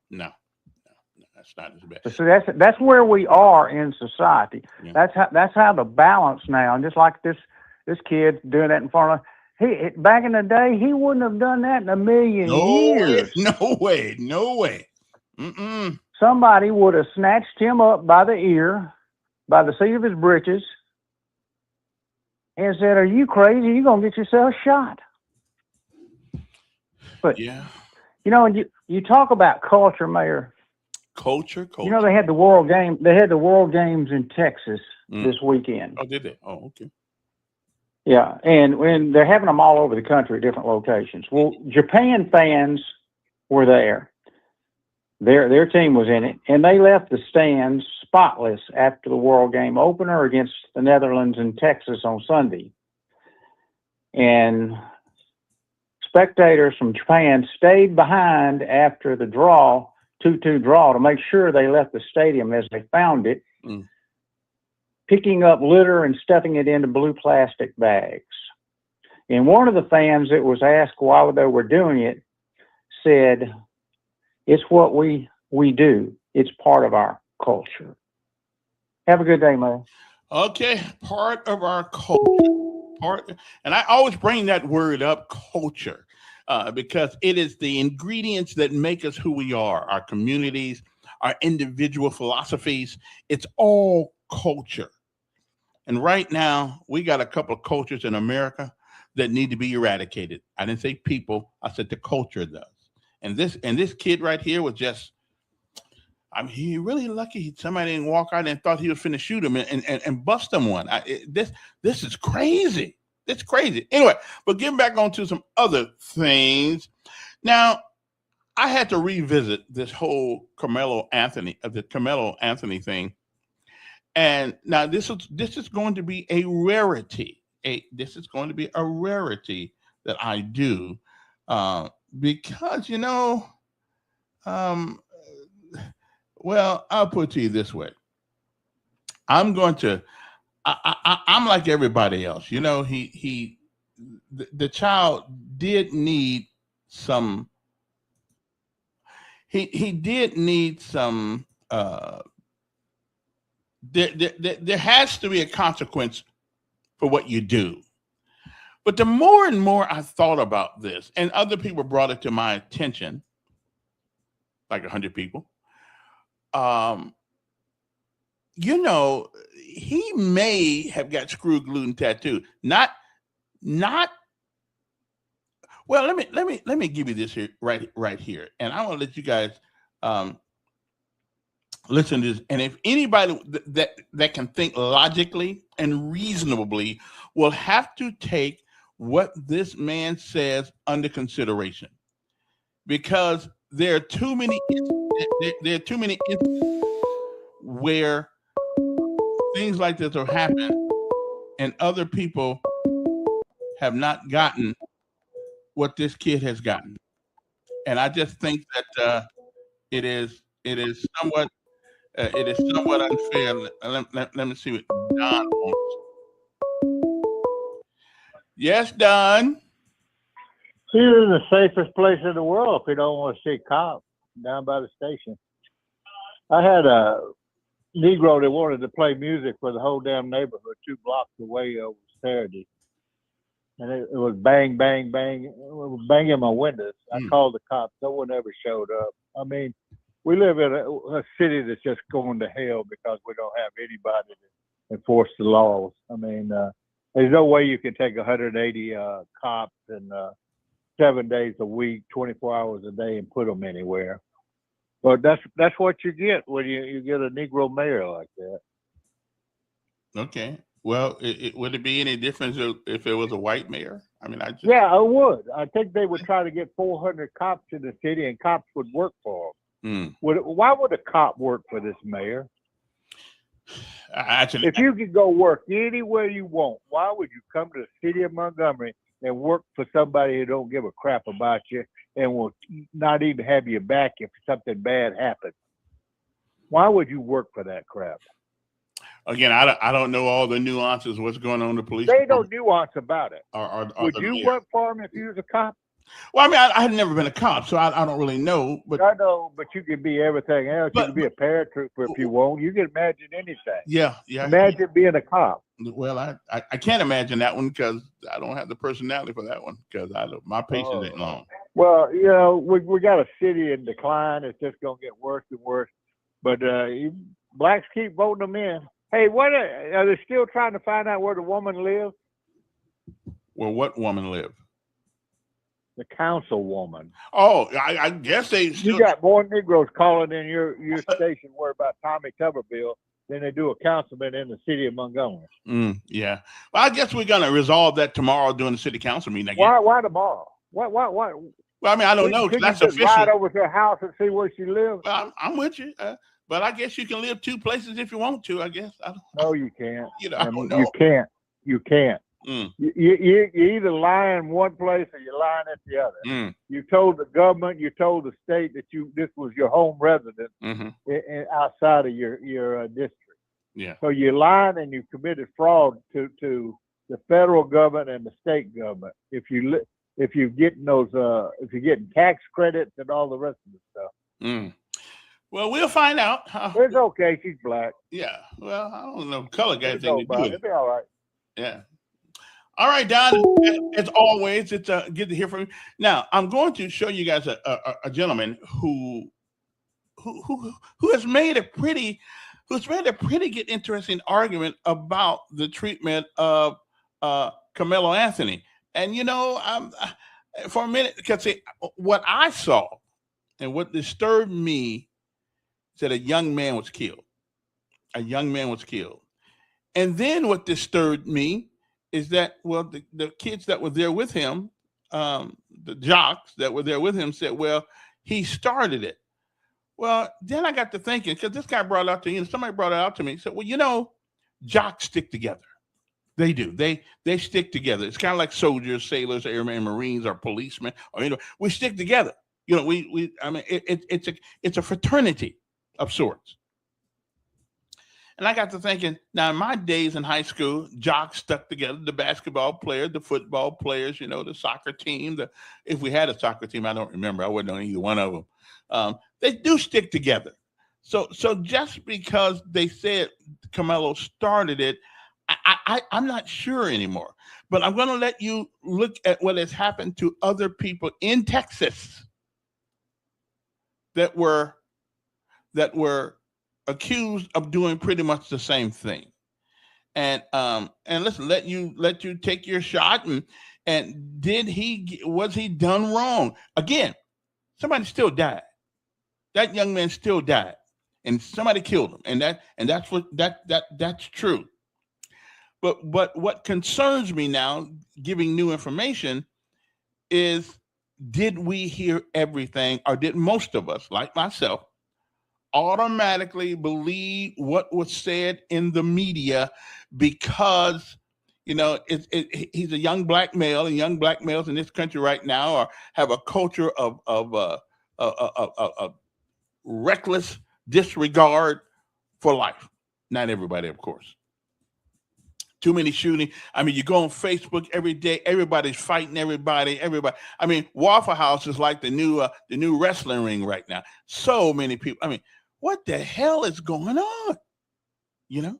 not as bad. So that's where we are in society. Yeah. That's how the balance now, and just like this kid doing that in front of back in the day, he wouldn't have done that in a million years. No way. Somebody would have snatched him up by the ear, by the seat of his britches, and said, "Are you crazy? You're going to get yourself shot." But, you know, and you talk about culture, Mayor. Culture. You know, they had the World Games in Texas this weekend. Oh, did they? Oh, okay. Yeah, and they're having them all over the country at different locations. Well, Japan fans were there. Their team was in it, and they left the stands spotless after the World Game opener against the Netherlands in Texas on Sunday. And spectators from Japan stayed behind after the 2-2 draw to make sure they left the stadium as they found it, picking up litter and stuffing it into blue plastic bags. And one of the fans that was asked why they were doing it said, "It's what we do. It's part of our culture." Have a good day, man. Okay, part of our culture. And I always bring that word up, culture, because it is the ingredients that make us who we are, our communities, our individual philosophies. It's all culture. And right now, we got a couple of cultures in America that need to be eradicated. I didn't say people, I said the culture does. And this kid right here was just, I mean, he really lucky somebody didn't walk out and thought he was finna shoot him and bust him one. This is crazy. It's crazy. Anyway, but getting back onto some other things. Now, I had to revisit this whole Carmelo Anthony thing. And now this is going to be a rarity. This is going to be a rarity that I do because, you know, well, I'll put it to you this way. I'm like everybody else. You know, the child did need some, he did need some, there has to be a consequence for what you do. But the more and more I thought about this, and other people brought it to my attention, like 100 people, you know, he may have got screw glue and tattooed. Not. Well, let me give you this here right here, and I want to let you guys listen to this. And if anybody that can think logically and reasonably will have to take what this man says under consideration, because there are too many instances where things like this have happened and other people have not gotten what this kid has gotten. And I just think that it is somewhat unfair. Let me see what Don wants. Yes, Don. Here is the safest place in the world if you don't want to see cops down by the station. I had a Negro that wanted to play music for the whole damn neighborhood 2 blocks away over Saturday. And it was bang, bang, bang. It was banging my windows. I called the cops. No one ever showed up. I mean, we live in a city that's just going to hell because we don't have anybody to enforce the laws. I mean, there's no way you can take 180 cops and 7 days a week, 24 hours a day, and put them anywhere. But that's what you get when you get a Negro mayor like that. Okay. Well, would it be any difference if it was a white mayor? I mean, yeah, I would. I think they would try to get 400 cops in the city, and cops would work for them. Why would a cop work for this mayor? Actually, if you could go work anywhere you want, why would you come to the city of Montgomery and work for somebody who don't give a crap about you and will not even have your back if something bad happens? Why would you work for that crap? Again, I don't know all the nuances. What's going on in the police? They don't nuance about it. Would you mayor work for them if you was a cop? Well, I mean, I had never been a cop, so I don't really know. But I know, but you could be everything else. You could be a paratrooper if you want. You can imagine anything. Yeah. Imagine being a cop. Well, I can't imagine that one because I don't have the personality for that one because my patience ain't long. Well, you know, we got a city in decline. It's just gonna get worse and worse. But blacks keep voting them in. Hey, what are they still trying to find out where the woman lives? Well, what woman live? The councilwoman. Oh, I guess they still... You got more Negroes calling in your station worried about Tommy Tuberville than they do a councilman in the city of Montgomery. Yeah. Well, I guess we're gonna resolve that tomorrow during the city council meeting. Why tomorrow? Why? Well, I mean, I don't know. That's official. Ride over to her house and see where she lives. Well, I'm with you. But I guess you can live 2 places if you want to. I guess. No, you can't. I don't know. You can't. You can't. You either lie in one place or you're lying at the other. You told the government, you told the state that this was your home residence outside of your district. Yeah. So you're lying and you committed fraud to the federal government and the state government. If you're getting tax credits and all the rest of the stuff. Well, we'll find out. It's okay. She's black. Yeah. Well, I don't know. Color guys think they do it. It'll be all right. Yeah. All right, Don. As always, it's good to hear from you. Now, I'm going to show you guys a gentleman who has made a pretty good, interesting argument about the treatment of Carmelo Anthony. And for a minute, because what I saw and what disturbed me is that a young man was killed. A young man was killed. And then what disturbed me is that, well, the kids that were there with him, the jocks that were there with him said, well, he started it. Well, then I got to thinking, because this guy brought it out to me, and somebody brought it out to me. He said, well, jocks stick together. They do. They stick together. It's kind of like soldiers, sailors, airmen, Marines, or policemen, or we stick together. It's a fraternity of sorts. And I got to thinking, now in my days in high school, jocks stuck together, the basketball players, the football players, the soccer team. If we had a soccer team, I don't remember. I wasn't on either one of them. They do stick together. So just because they said Carmelo started it, I'm not sure anymore. But I'm going to let you look at what has happened to other people in Texas that were accused of doing pretty much the same thing. And listen, let you take your shot. And was he done wrong? Again, somebody still died. That young man still died, and somebody killed him. And that's true. But what concerns me now, giving new information, is did we hear everything, or did most of us, like myself, automatically believe what was said in the media because he's a young black male, and young black males in this country right now have a culture of reckless disregard for life. Not everybody, of course. Too many shooting. I mean, you go on Facebook every day. Everybody's fighting everybody. I mean, Waffle House is like the new wrestling ring right now. So many people. I mean, what the hell is going on? You know,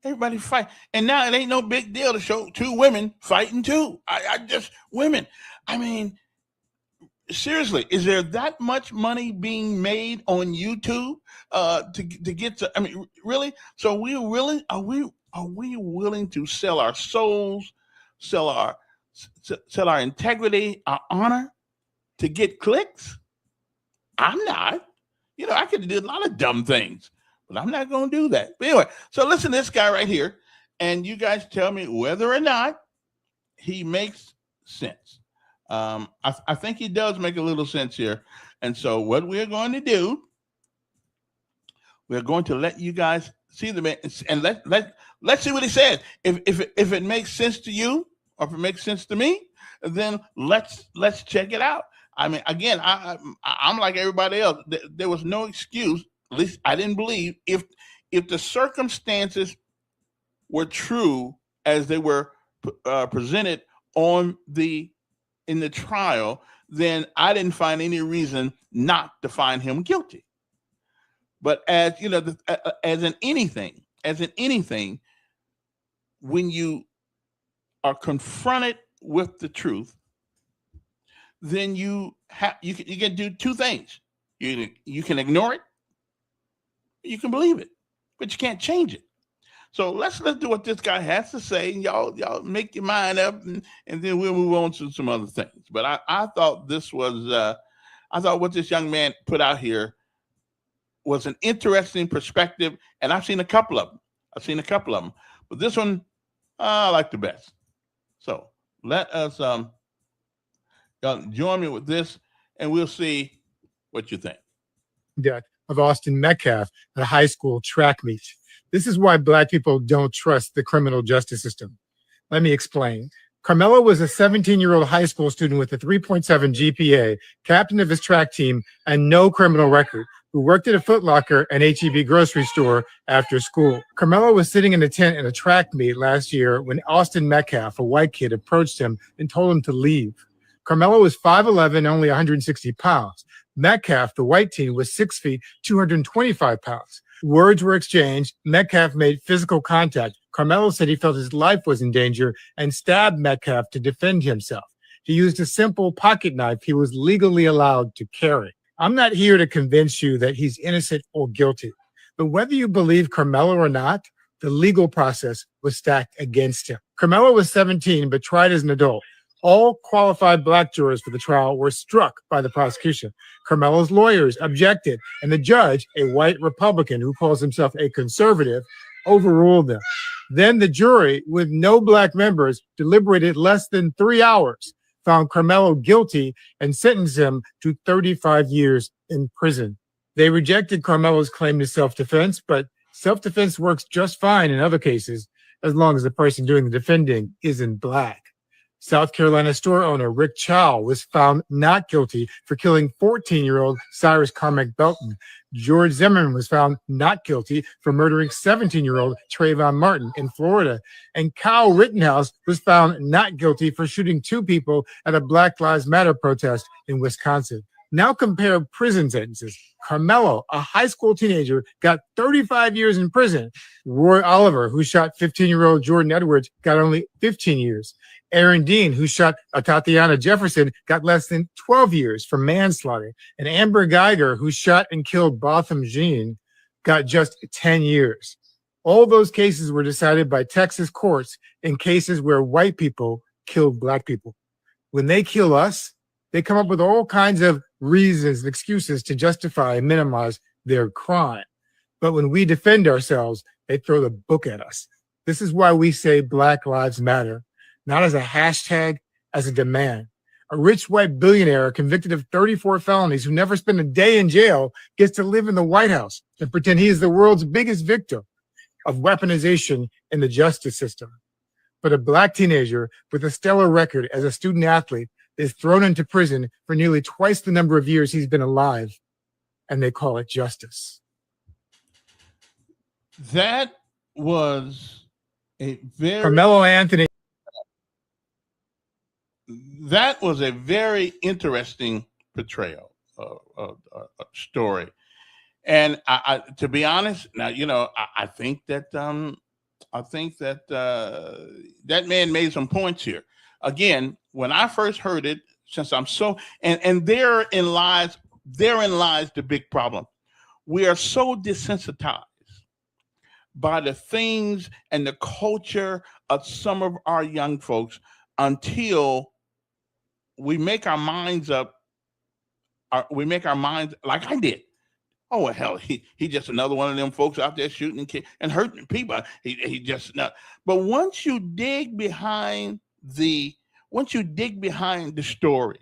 everybody fight, and now it ain't no big deal to show two women fighting too. I just women. I mean, seriously, is there that much money being made on YouTube to get to? I mean, really? So are we willing to sell our souls, sell our sell our integrity, our honor to get clicks? I'm not. You know, I could do a lot of dumb things, but I'm not going to do that. But anyway, so listen to this guy right here, and you guys tell me whether or not he makes sense. I think he does make a little sense here. And so what we're going to do, we're going to let you guys see the man, and let's see what he says. If it makes sense to you, or if it makes sense to me, then let's check it out. I mean, again, I'm like everybody else. There was no excuse. At least I didn't believe if the circumstances were true as they were presented in the trial, then I didn't find any reason not to find him guilty. But as you know, as in anything, when you are confronted with the truth, then you can do two things. You can ignore it, you can believe it, but you can't change it. So let's do what this guy has to say, and y'all make your mind up, and then we'll move on to some other things. But I thought this was I thought what this young man put out here was an interesting perspective, and I've seen a couple of them. But this one I like the best. So let us y'all join me with this, and we'll see what you think. Death of Austin Metcalf at a high school track meet. This is why Black people don't trust the criminal justice system. Let me explain. Carmelo was a 17-year-old high school student with a 3.7 GPA, captain of his track team, and no criminal record, who worked at a Foot Locker and H-E-B grocery store after school. Carmelo was sitting in a tent in a track meet last year when Austin Metcalf, a white kid, approached him and told him to leave. Carmelo was 5'11", and only 160 pounds. Metcalf, the white teen, was 6 feet, 225 pounds. Words were exchanged. Metcalf made physical contact. Carmelo said he felt his life was in danger and stabbed Metcalf to defend himself. He used a simple pocket knife he was legally allowed to carry. I'm not here to convince you that he's innocent or guilty, but whether you believe Carmelo or not, the legal process was stacked against him. Carmelo was 17, but tried as an adult. All qualified Black jurors for the trial were struck by the prosecution. Carmelo's lawyers objected, and the judge, a white Republican who calls himself a conservative, overruled them. Then the jury, with no Black members, deliberated less than 3 hours, found Carmelo guilty, and sentenced him to 35 years in prison. They rejected Carmelo's claim to self-defense, but self-defense works just fine in other cases, as long as the person doing the defending isn't Black. South Carolina store owner Rick Chow was found not guilty for killing 14-year-old Cyrus Carmack Belton. George Zimmerman was found not guilty for murdering 17-year-old Trayvon Martin in Florida. And Kyle Rittenhouse was found not guilty for shooting 2 people at a Black Lives Matter protest in Wisconsin. Now compare prison sentences. Carmelo, a high school teenager, got 35 years in prison. Roy Oliver, who shot 15-year-old Jordan Edwards, got only 15 years. Aaron Dean, who shot Tatiana Jefferson, got less than 12 years for manslaughter. And Amber Geiger, who shot and killed Botham Jean, got just 10 years. All those cases were decided by Texas courts in cases where white people killed Black people. When they kill us, they come up with all kinds of reasons and excuses to justify and minimize their crime. But when we defend ourselves, they throw the book at us. This is why we say Black Lives Matter, not as a hashtag, as a demand. A rich white billionaire convicted of 34 felonies who never spent a day in jail gets to live in the White House and pretend he is the world's biggest victim of weaponization in the justice system. But a Black teenager with a stellar record as a student athlete is thrown into prison for nearly twice the number of years he's been alive, and they call it justice. That was a very Carmelo Anthony. That was a very interesting portrayal, story. And to be honest, now I think that that man made some points here. Again, when I first heard it, since I'm so and therein lies the big problem. We are so desensitized by the things and the culture of some of our young folks until we make our minds up. We make our minds like I did. Oh well, hell, he just another one of them folks out there shooting and hurting people. He just not. But once you dig behind the story,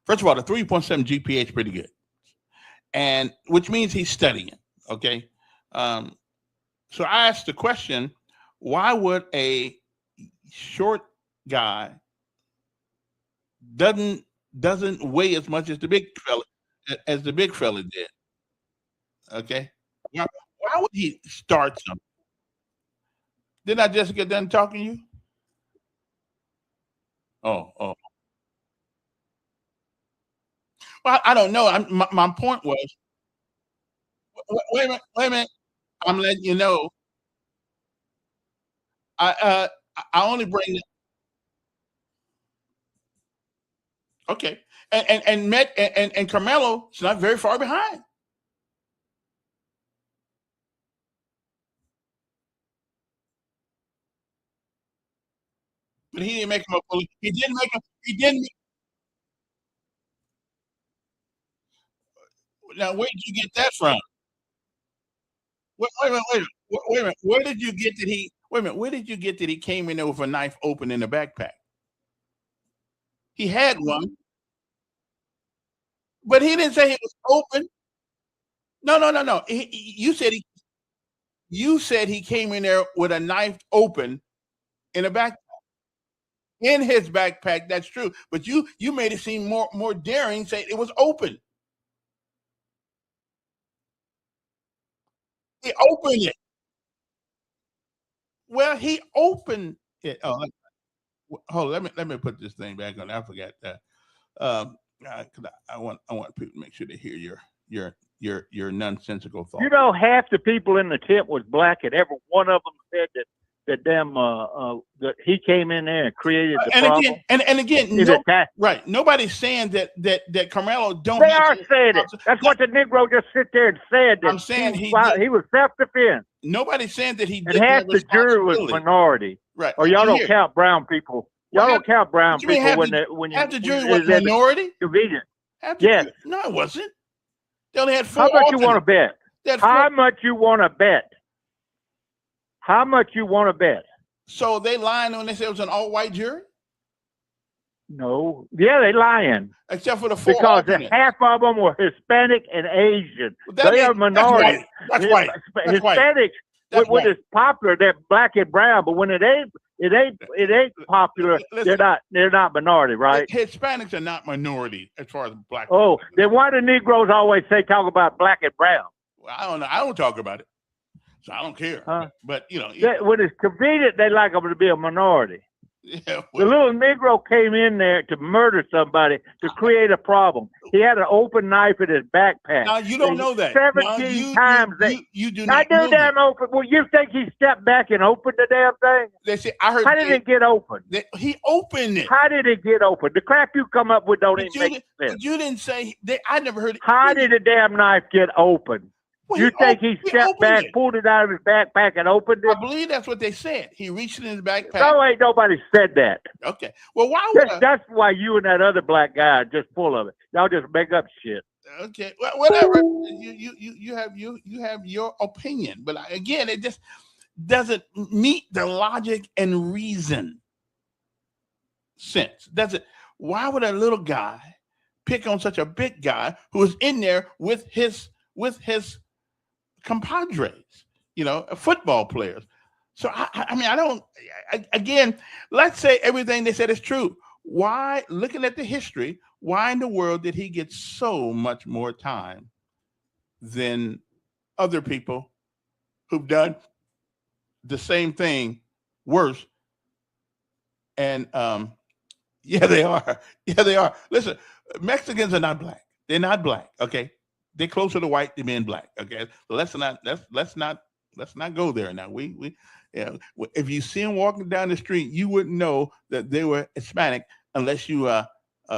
first of all, the 3.7 GPA is pretty good, and which means he's studying. Okay, so I asked the question: why would a short guy doesn't weigh as much as the big fella did? Okay, why would he start something? Didn't I just get done talking to you? Oh. Well, I don't know. My point was. Wait a minute. I'm letting you know. I only bring it. Okay, and Carmelo is not very far behind. But he didn't make him a bully. He didn't make him. He didn't. Now, where did you get that from? Wait a minute. Wait a minute. Where did you get that he? Wait a minute. Where did you get that he came in there with a knife open in the backpack? He had one, but he didn't say it was open. No. You said he came in there with a knife open in a backpack. In his backpack, that's true. But you made it seem more daring, say it was open. He opened it. Well, he opened it. Oh, hold on, let me put this thing back on. I forgot that. 'Cause I want people to make sure they hear your nonsensical thoughts. You know, half the people in the tent was black, and every one of them said that that he came in there and created the problem. And again, right? Nobody's saying that Carmelo don't. They are saying it. That's what the Negro just sit there and said. That I'm saying he was self-defense. Nobody's saying that he. And half the jury was minority. Right? Or y'all don't count brown people. Y'all don't count brown people when half the jury was minority. Convenient. Yes. No, it wasn't. They only had 4. How much you want to bet? How much you want to bet? How much you want to bet? So they lying when they say it was an all-white jury? No. Yeah, they lying. Except for the 4 because alternates. Half of them were Hispanic and Asian. They are minorities. That's right. Hispanics, when it's popular, they're black and brown. But when it ain't popular, they're not minority, right? Hispanics are not minority as far as black. Oh, then why do Negroes always talk about black and brown? Well, I don't know. I don't talk about it. So I don't care. But when it's convenient, they like them to be a minority. Yeah, the little Negro came in there to murder somebody to create a problem. He had an open knife in his backpack. Now you don't know that. 17 times. You do not. I do damn open. Well, you think he stepped back and opened the damn thing? They say, I heard. How did it get open? He opened it. How did it get open? The crap you come up with don't even make sense. But you didn't say. I never heard it. How did the damn knife get open? Well, you think he stepped back, pulled it out of his backpack, and opened it? I believe that's what they said. He reached in his backpack. No, ain't nobody said that. Okay. Well, why? That's why you and that other black guy are just full of it. Y'all just make up shit. Okay. Well, whatever. You have your opinion, but again, it just doesn't meet the logic and reason sense. Does it? Why would a little guy pick on such a big guy who is in there with his compadres, football players? So I don't. Again, let's say everything they said is true. Why, looking at the history, why in the world did he get so much more time than other people who've done the same thing worse? And yeah, they are. Yeah, they are. Listen, Mexicans are not black. They're not black. Okay, they're closer to white than being black. Okay, so let's not go there now. Yeah, if you see them walking down the street, you wouldn't know that they were Hispanic unless you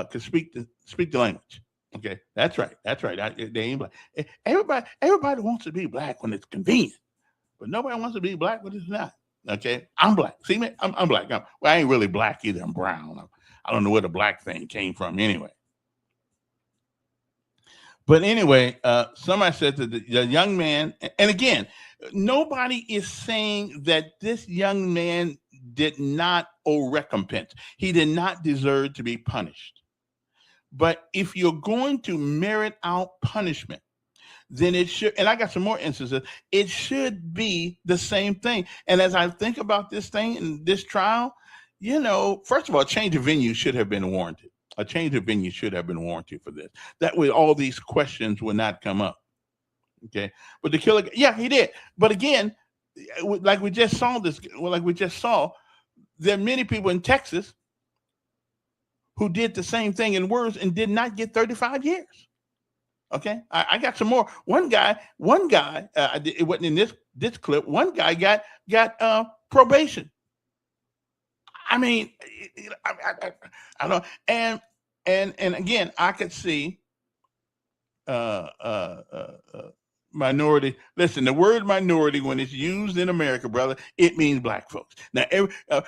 could speak the language. Okay, that's right. They ain't black. Everybody wants to be black when it's convenient, but nobody wants to be black when it's not. Okay, I'm black. See me? I'm black. Well, I ain't really black either. I'm brown. I don't know where the black thing came from anyway. But anyway, somebody said that the young man, and again, nobody is saying that this young man did not owe recompense. He did not deserve to be punished. But if you're going to merit out punishment, then it should, and I got some more instances, it should be the same thing. And as I think about this thing and this trial, first of all, a change of venue should have been warranted. A change of venue should have been warranted for this. That way, all these questions would not come up. Okay, but the killer, yeah, he did. But again, like we just saw, there are many people in Texas who did the same thing in words and did not get 35 years. Okay, I got some more. One guy, it wasn't in this clip. One guy got probation. I mean, I don't know. And again, I could see minority. Listen, the word minority, when it's used in America, brother, it means black folks. Now,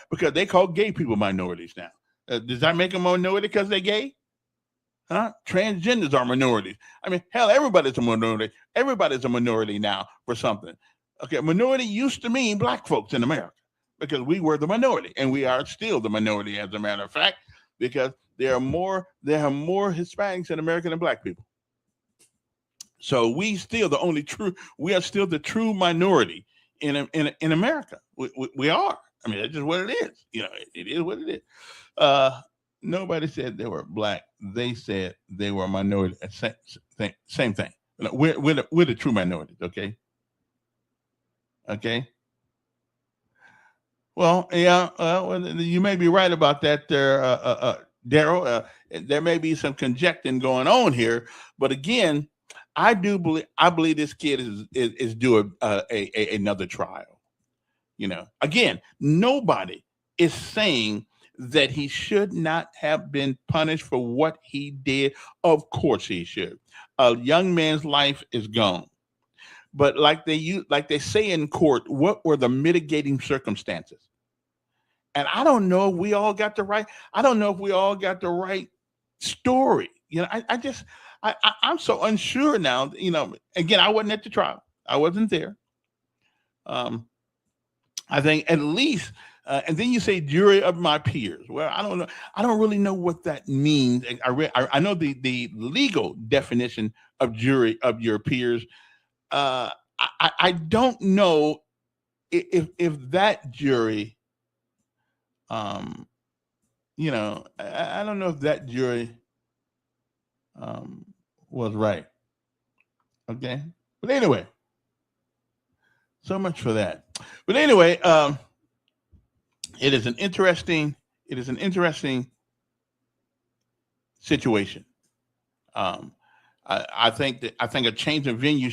because they call gay people minorities now. Does that make them a minority because they're gay? Huh? Transgenders are minorities. I mean, hell, everybody's a minority. Everybody's a minority now for something. Okay, minority used to mean black folks in America because we were the minority, and we are still the minority, as a matter of fact, because there are more Hispanics in America than black people. So we are still the true minority in America. We are. I mean, that's just what it is. It is what it is. Nobody said they were black. They said they were a minority. Same thing. We're the true minorities. Okay. Okay. Well, yeah. You may be right about that, there, Daryl. There may be some conjecting going on here, but again, I believe this kid is due another trial. Again, nobody is saying that he should not have been punished for what he did. Of course he should. A young man's life is gone. But like they say in court, what were the mitigating circumstances? And I don't know if we all got the right story. I'm so unsure now. Again, I wasn't at the trial. I wasn't there. I think at least, and then you say jury of my peers. Well, I don't know. I don't really know what that means. I know the legal definition of jury of your peers. I don't know if that jury, I don't know if that jury was right. Okay. But anyway, so much for that. But anyway, it is an interesting situation. I think a change of venue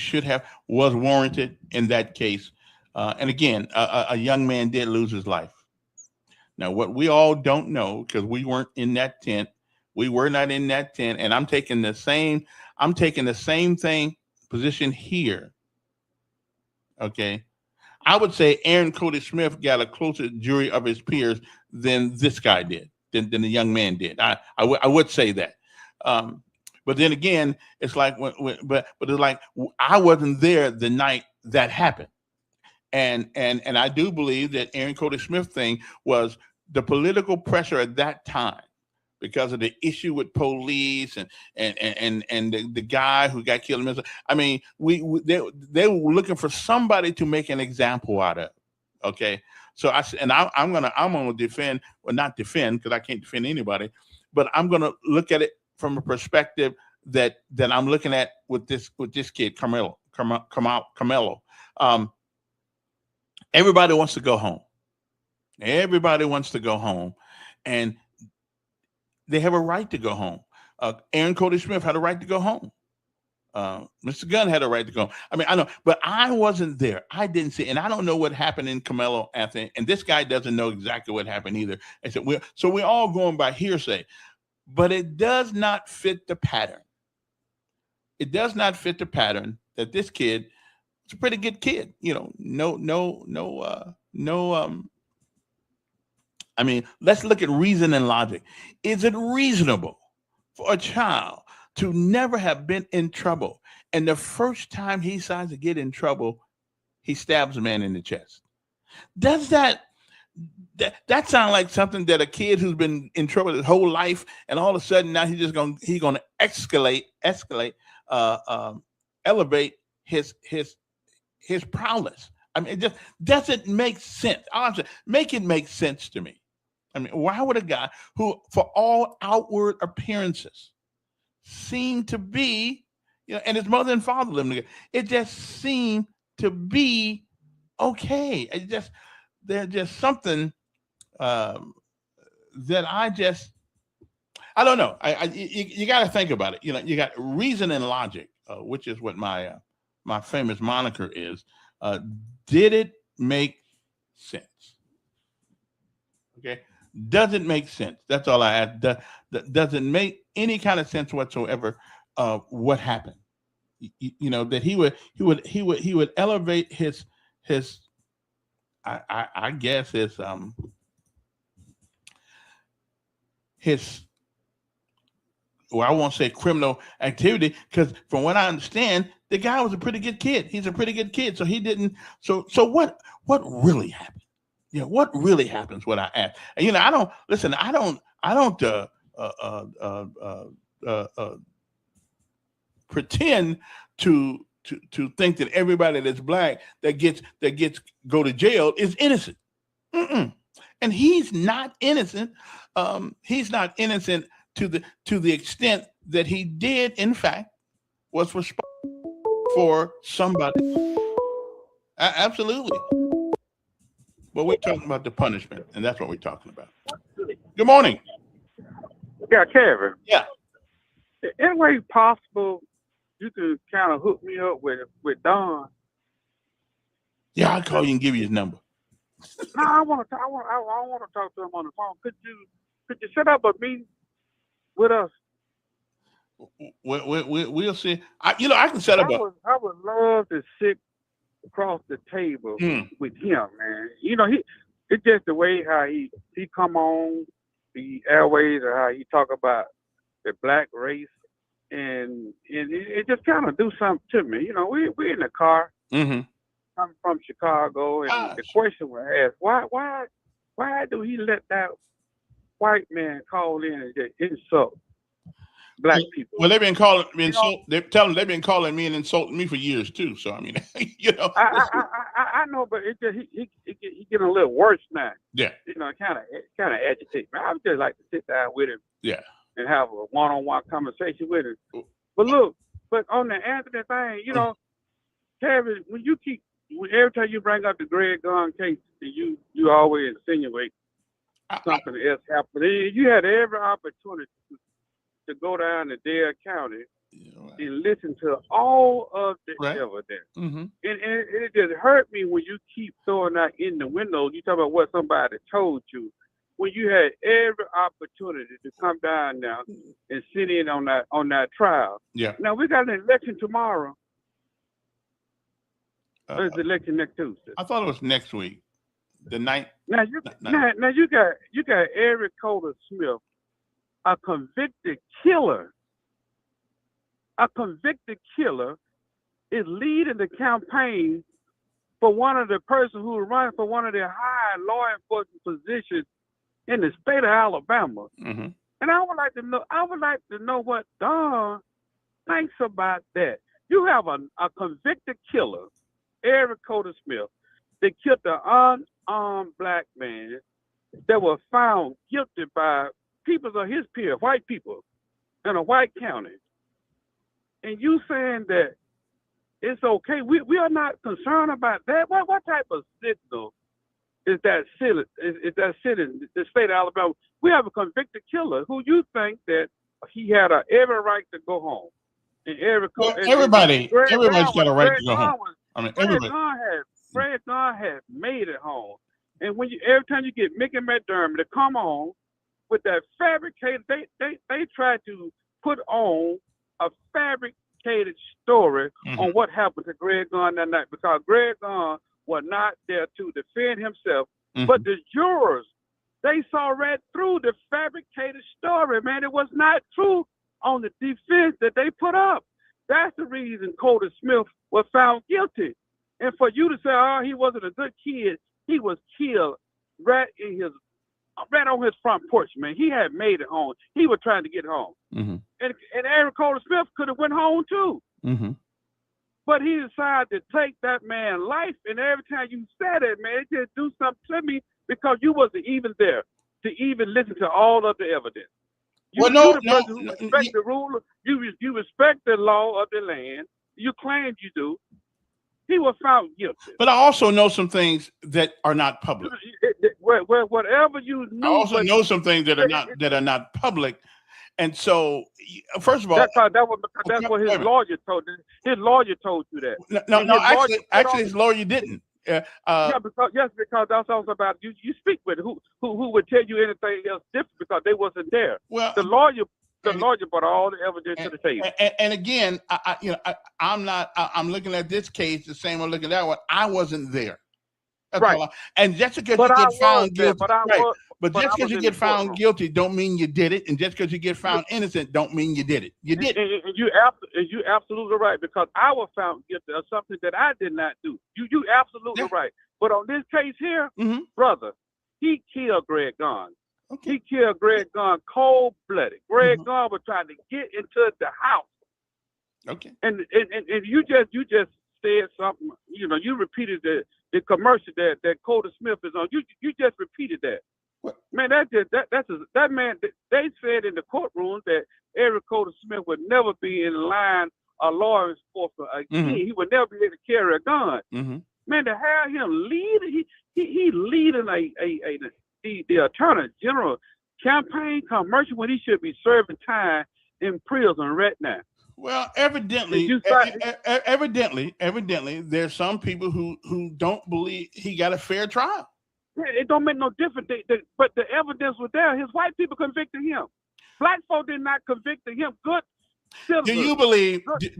was warranted in that case. And again, a young man did lose his life. Now, what we all don't know, because we weren't in that tent, we were not in that tent, and I'm taking the same position here. Okay. I would say Aaron Cody Smith got a closer jury of his peers than this guy did, than the young man did. I would say that. But then again, it's like, but it's like I wasn't there the night that happened, and I do believe that Aaron Cody Smith thing was the political pressure at that time because of the issue with police and the guy who got killed. I mean, they were looking for somebody to make an example out of. Okay, so I'm gonna defend, well, not defend because I can't defend anybody, but I'm gonna look at it from a perspective that I'm looking at with this kid, Carmelo. Everybody wants to go home. Everybody wants to go home, and they have a right to go home. Aaron Cody Smith had a right to go home. Mr. Gunn had a right to go. I mean, I know, but I wasn't there. I didn't see, and I don't know what happened in Carmelo Anthony. And this guy doesn't know exactly what happened either. And so we're all going by hearsay, but it does not fit the pattern. It does not fit the pattern that this kid is a pretty good kid. You know, I mean, let's look at reason and logic. Is it reasonable for a child to never have been in trouble, and the first time he decides to get in trouble, he stabs a man in the chest? Does that sound like something that a kid who's been in trouble his whole life, and all of a sudden now he's gonna elevate his prowess? I mean, it just doesn't make sense. I'm saying, make it make sense to me. I mean, why would a guy who, for all outward appearances, seemed to be, and his mother and father living together, it just seemed to be okay. There's just something that I don't know. You got to think about it. You know, you got reason and logic, which is what my famous moniker is. Did it make sense? Okay. Does it make sense? That's all I ask. Does it make any kind of sense whatsoever? What happened? You know, that he would elevate his I guess his well, I won't say criminal activity, because from what I understand, the guy was a pretty good kid. He's a pretty good kid. So he didn't. So what really happened? Yeah, what really happens? What I ask. And, you know, I don't pretend to think that everybody that's black that gets go to jail is innocent. Mm-mm. And he's not innocent. He's not innocent to the extent that he did, in fact, was responsible for somebody. Absolutely. But we're talking about the punishment, and that's what we're talking about. Good morning. Yeah, Kevin. Yeah. Any way possible you could kind of hook me up with Don? Yeah, I'll call you and give you his number. No, I want to talk to him on the phone. Could you set up a meeting with us? We'll see. I can set up I would love to sit across the table with him, man. You know, it's just the way how he come on the airways, or how he talk about the black race, and it just kind of do something to me. You know, we're in the car. Mm-hmm. I'm from Chicago, and the question was asked, why do he let that white man call in and just insult black people? Well, they've been calling me, they've been calling me and insulting me for years too. So I mean, you know, I know, but it just he getting a little worse now. Yeah, you know, kind of agitate me. I would just like to sit down with him. Yeah, and have a one-on-one conversation with him. But look, on the Anthony thing, you know, Kevin, every time you bring up the Greg Gunn case, you always insinuate something else happened. You had every opportunity to go down to Dare County and listen to all of the evidence. Mm-hmm. And it just hurt me when you keep throwing that in the window. You talk about what somebody told you, when you had every opportunity to come down now and sit in on that trial. Yeah. Now we got an election tomorrow. It's the election next Tuesday. I thought it was next week, the 9th. Now you got Eric Coder Smith, a convicted killer. A convicted killer is leading the campaign for one of the person who is running for one of the high law enforcement positions in the state of Alabama. Mm-hmm. And I would like to know what Don thinks about that. You have a convicted killer, Eric Coder Smith, that killed the unarmed black man that was found guilty by people of his peer, white people, in a white county. And you saying that it's okay? We are not concerned about that. What type of signal is that sitting in the state of Alabama? We have a convicted killer who you think that he had every right to go home And Eric, Well, and everybody's Greg got Gunn a right Greg to go Gunn home. was I mean, Greg everybody. Gunn had made it home. And when you every time you get Mickey McDermott to come on with that fabricated, they tried to put on a fabricated story on what happened to Greg Gunn that night, because Greg Gunn was not there to defend himself, but the jurors, they saw right through the fabricated story, man. It was not true on the defense that they put up. That's the reason Cody Smith was found guilty. And for you to say, oh, he wasn't a good kid, he was killed right on his front porch, man. He had made it home. He was trying to get home. And Eric Cody Smith could have went home too. But he decided to take that man's life. And every time you said it, man, it just do something to me, because you wasn't even there to even listen to all of the evidence. You respect the rule. You respect the law of the land. You claimed you do. He was found guilty. But I also know some things that are not public. Whatever you knew. I also know some things that are not public. And so, first of all, that's what his lawyer told. His lawyer told you that. No, actually, his lawyer didn't. Because that's also about you. You speak with who would tell you anything else different, because they wasn't there. Well, the lawyer brought all the evidence to the table. And again, I'm looking at this case the same I'm looking at that one. I wasn't there. That's right. And just because you get found guilty, but just because you get found guilty don't mean you did it, and just because you get found innocent don't mean you did it. You did. And you absolutely right, because I was found guilty of something that I did not do. You absolutely right. But on this case here, brother, he killed Greg Gunn. Okay. He killed Greg Gunn cold-blooded. Greg Gunn was trying to get into the house. Okay. And you just said something. You repeated the commercial that Cody Smith is on. You just repeated that. What? Man, that man. They said in the courtroom that Eric Cody Smith would never be in line of law enforcement again. He would never be able to carry a gun. Man, to have him lead, he leading the Attorney General campaign commercial when he should be serving time in prison right now. Well, evidently, there's some people who don't believe he got a fair trial. Yeah, it don't make no difference. But the evidence was there. His white people convicted him. Black folk did not convict him. Good citizens.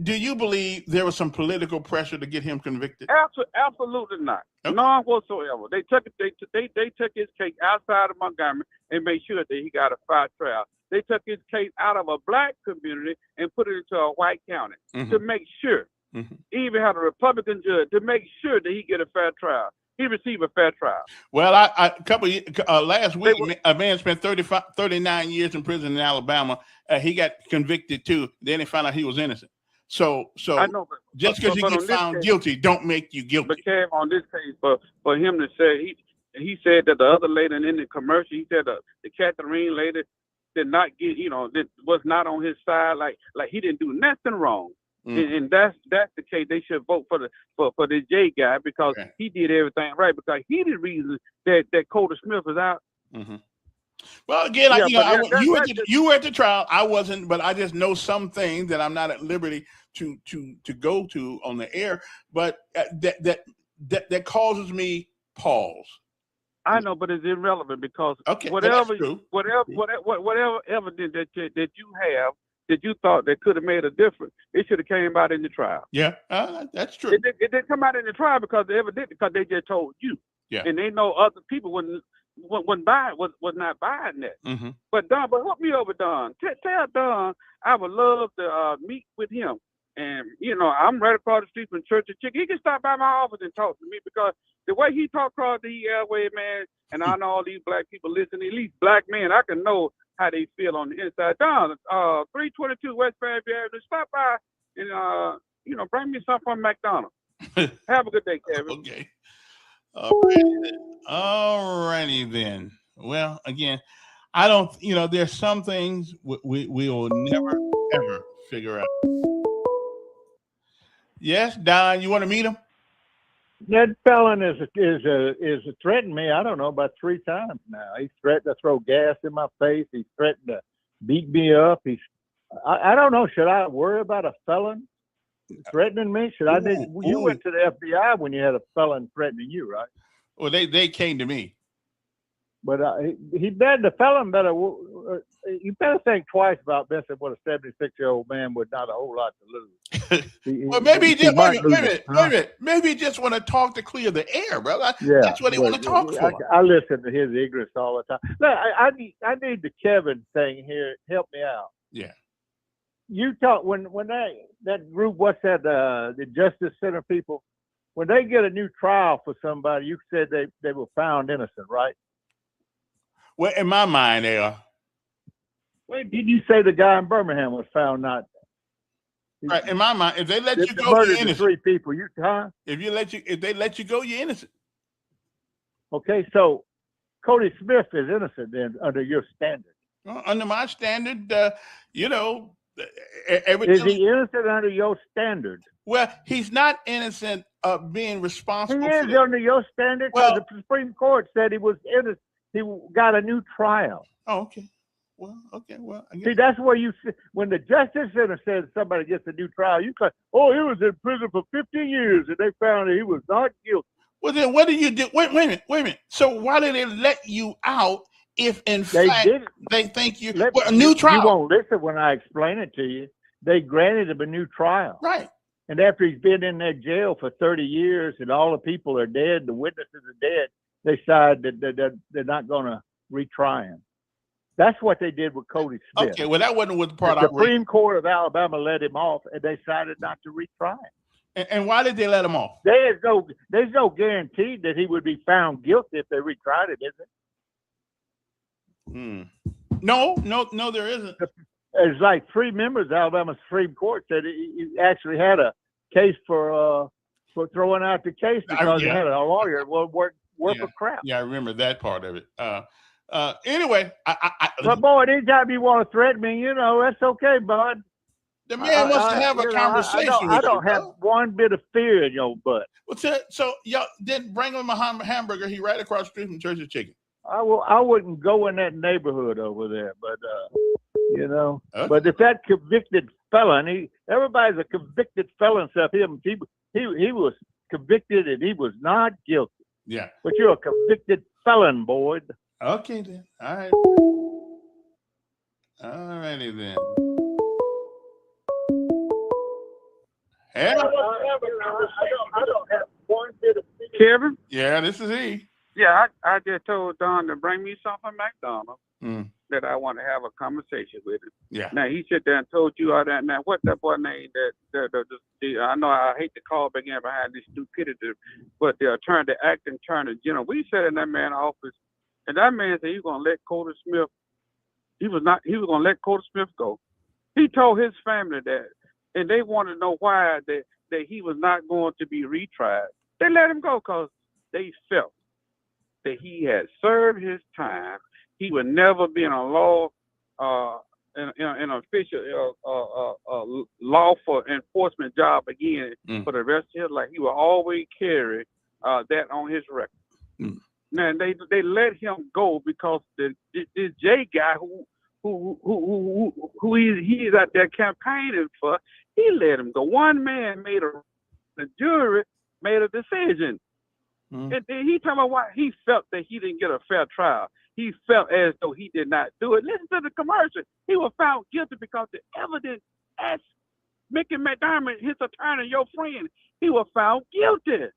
Do you believe there was some political pressure to get him convicted? Absolutely not. Okay. None whatsoever. They took his case outside of Montgomery and made sure that he got a fair trial. They took his case out of a black community and put it into a white county to make sure. He even had a Republican judge to make sure that he get a fair trial. He received a fair trial. Well, last week, a man spent 39 years in prison in Alabama. He got convicted too. Then they found out he was innocent. So I know, just because you get found guilty, don't make you guilty. But Cam, on this case, for him to say he said that the other lady in the commercial, he said the Catherine lady did not get, that was not on his side. Like he didn't do nothing wrong. And that's the case. They should vote for the J guy, because he did everything right, because he the reason that Cody Smith is out. Well, again, you were at the trial. I wasn't, but I just know some things that I'm not at liberty to go to on the air. But that causes me pause. I know, but it's irrelevant, because whatever evidence that you have that you thought that could have made a difference, it should have came out in the trial. Yeah, that's true. It didn't come out in the trial because they just told you. Yeah. And they know other people was not buying that. But Don, hook me over, Don. Tell Don I would love to meet with him. And I'm right across the street from Church of Chicken. He can stop by my office and talk to me, because the way he talk across the airway, man, and I know all these black people listening, at least black men, I can know how they feel on the inside. Don, 322 West Fairview Avenue. Stop by and bring me something from McDonald's. Have a good day, Kevin. Okay. All righty then. Well, again, I don't. There's some things we will never ever figure out. Yes, Don, you want to meet him? That felon is threatened me. I don't know, about 3 times now. He's threatened to throw gas in my face. He's threatened to beat me up. He's I don't know. Should I worry about a felon threatening me? Should I? You went to the FBI when you had a felon threatening you, right? Well, they came to me. But the felon better. You better think twice about messing with a 76-year-old man with not a whole lot to lose. Well, maybe he just wait a minute. Maybe he just want to talk to clear the air, brother. Yeah, that's what he want to talk for. I listen to his ignorance all the time. Look, I need the Kevin thing here. Help me out. Yeah. You talk when that group. What's that? The Justice Center people. When they get a new trial for somebody, you said they were found innocent, right? Well, in my mind, they are. Wait, did you say the guy in Birmingham was found not? Right. In my mind, if they let you go, murdered you're innocent. 3 people. If they let you go, you're innocent. Okay, so Cody Smith is innocent then under your standard. Well, under my standard, everything. Is he innocent under your standard? Well, he's not innocent of being responsible. He is under your standard because the Supreme Court said he was innocent. He got a new trial. Oh, okay. Well, okay. Well, see, that's where you see when the Justice Center says somebody gets a new trial, you say, "Oh, he was in prison for 50 years, and they found that he was not guilty." Well, then what do you do? Wait a minute. So why did they let you out if, in fact, they think you a new trial? You won't listen when I explain it to you. They granted him a new trial, right? And after he's been in that jail for 30 years, and all the people are dead, the witnesses are dead, they decide that they're not going to retry him. That's what they did with Cody Smith. Okay, well, that wasn't what the part the Supreme Court of Alabama let him off, and they decided not to retry him. And why did they let him off? There's no guarantee that he would be found guilty if they retried him, is it? No, there isn't. It's like 3 members of Alabama Supreme Court said he actually had a case for throwing out the case because he had a lawyer work for crap. Yeah, I remember that part of it. Anyway, but boy, anytime you want to threaten me, that's okay, bud. The man wants to have a conversation with you. I don't have one bit of fear in your butt. Well, so y'all didn't bring him a hamburger. He right across the street from Church's Chicken. I wouldn't go in that neighborhood over there, but Okay. But if that convicted felon, everybody's a convicted felon except him. He was convicted and he was not guilty. Yeah. But you're a convicted felon, boy. Okay then. All right. All righty then. Hey. I don't have one bit of fear. Kevin? Yeah, this is he. Yeah, I just told Don to bring me something from McDonald's that I want to have a conversation with him. Yeah. Now, he sit there and told you all that. Now, what's that boy name I know I hate to call again behind this stupidity, but the acting attorney general, we sat in that man's office, and that man said he was going to let Cody Smith, he was going to let Cody Smith go. He told his family that, and they wanted to know why that he was not going to be retried. They let him go because they felt that he had served his time. He would never be in a law, an official, lawful enforcement job again for the rest of his life. He will always carry that on his record. Now they let him go because this Jay guy who he's out there campaigning for, he let him go. One man the jury made a decision. And he talking about why he felt that he didn't get a fair trial. He felt as though he did not do it. Listen to the commercial. He was found guilty because the evidence as Mickey McDermott, his attorney, your friend, he was found guilty.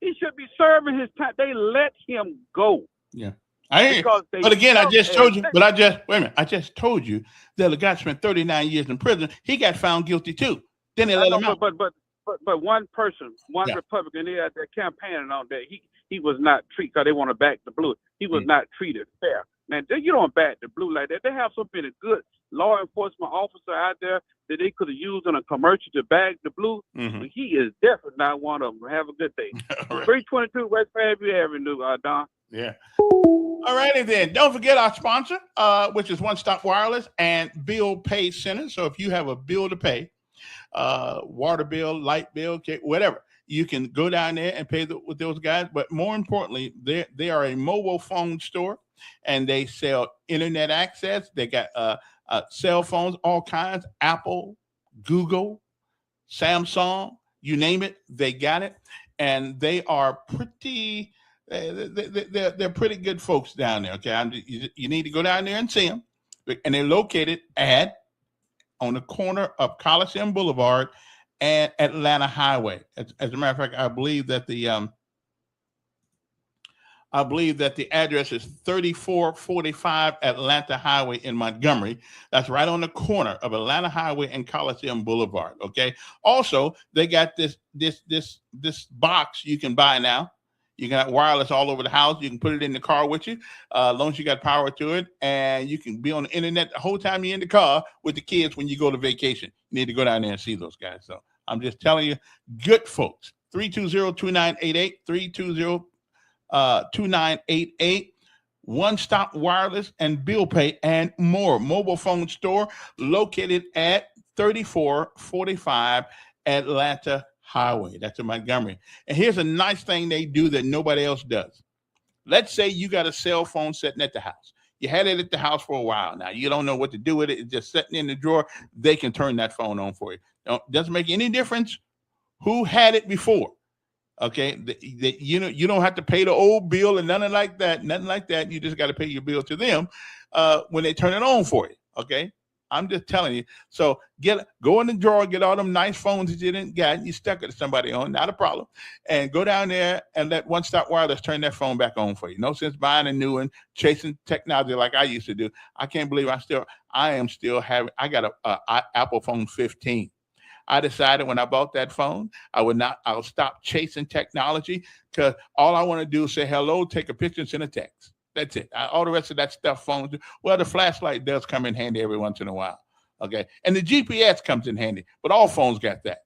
He should be serving his time. They let him go. Yeah. But again, I just told you, wait a minute. I just told you that the guy spent 39 years in prison. He got found guilty too. Then they let him out. But one person, Republican, they out there campaigning on that. He was not treated because they want to back the blue. He was not treated fair. Now, you don't back the blue like that. They have so many good law enforcement officer out there that they could have used in a commercial to bag the blue. But he is definitely not one of them. Have a good day. 322 West Fairview Avenue, Don. Yeah. All righty then. Don't forget our sponsor, which is One Stop Wireless and Bill Pay Center. So if you have a bill to pay, water bill, light bill, whatever, you can go down there and pay with those guys. But more importantly, they are a mobile phone store and they sell internet access. They got cell phones, all kinds, Apple, Google, Samsung, you name it, they got it. And they are pretty, they're pretty good folks down there. Okay, you need to go down there and see them. And they're located on the corner of Coliseum Boulevard and Atlanta Highway. As a matter of fact, I believe that the address is 3445 Atlanta Highway in Montgomery. That's right on the corner of Atlanta Highway and Coliseum Boulevard. Okay. Also, they got this box you can buy now. You can have wireless all over the house. You can put it in the car with you, as long as you got power to it, and you can be on the internet the whole time you're in the car with the kids when you go to vacation. You need to go down there and see those guys. So I'm just telling you, good folks. 320-2988, 320-2988. One Stop Wireless and Bill Pay and more. Mobile phone store located at 3445 Atlanta Highway. That's in Montgomery. And here's a nice thing they do that nobody else does. Let's say you got a cell phone sitting at the house. You had it at the house for a while now. You don't know what to do with it. It's just sitting in the drawer. They can turn that phone on for you. Doesn't make any difference who had it before. Okay, you don't have to pay the old bill and nothing like that. You just got to pay your bill to them when they turn it on for you. Okay, I'm just telling you. So go in the drawer, get all them nice phones that you didn't get, you stuck it to somebody on, not a problem. And go down there and let One Stop Wireless turn that phone back on for you. No sense buying a new one, chasing technology like I used to do. I can't believe I got a Apple phone 15. I decided when I bought that phone, I'll stop chasing technology, because all I want to do is say hello, take a picture, and send a text. That's it. All the rest of that stuff, phones. Well, the flashlight does come in handy every once in a while. Okay. And the GPS comes in handy, but all phones got that.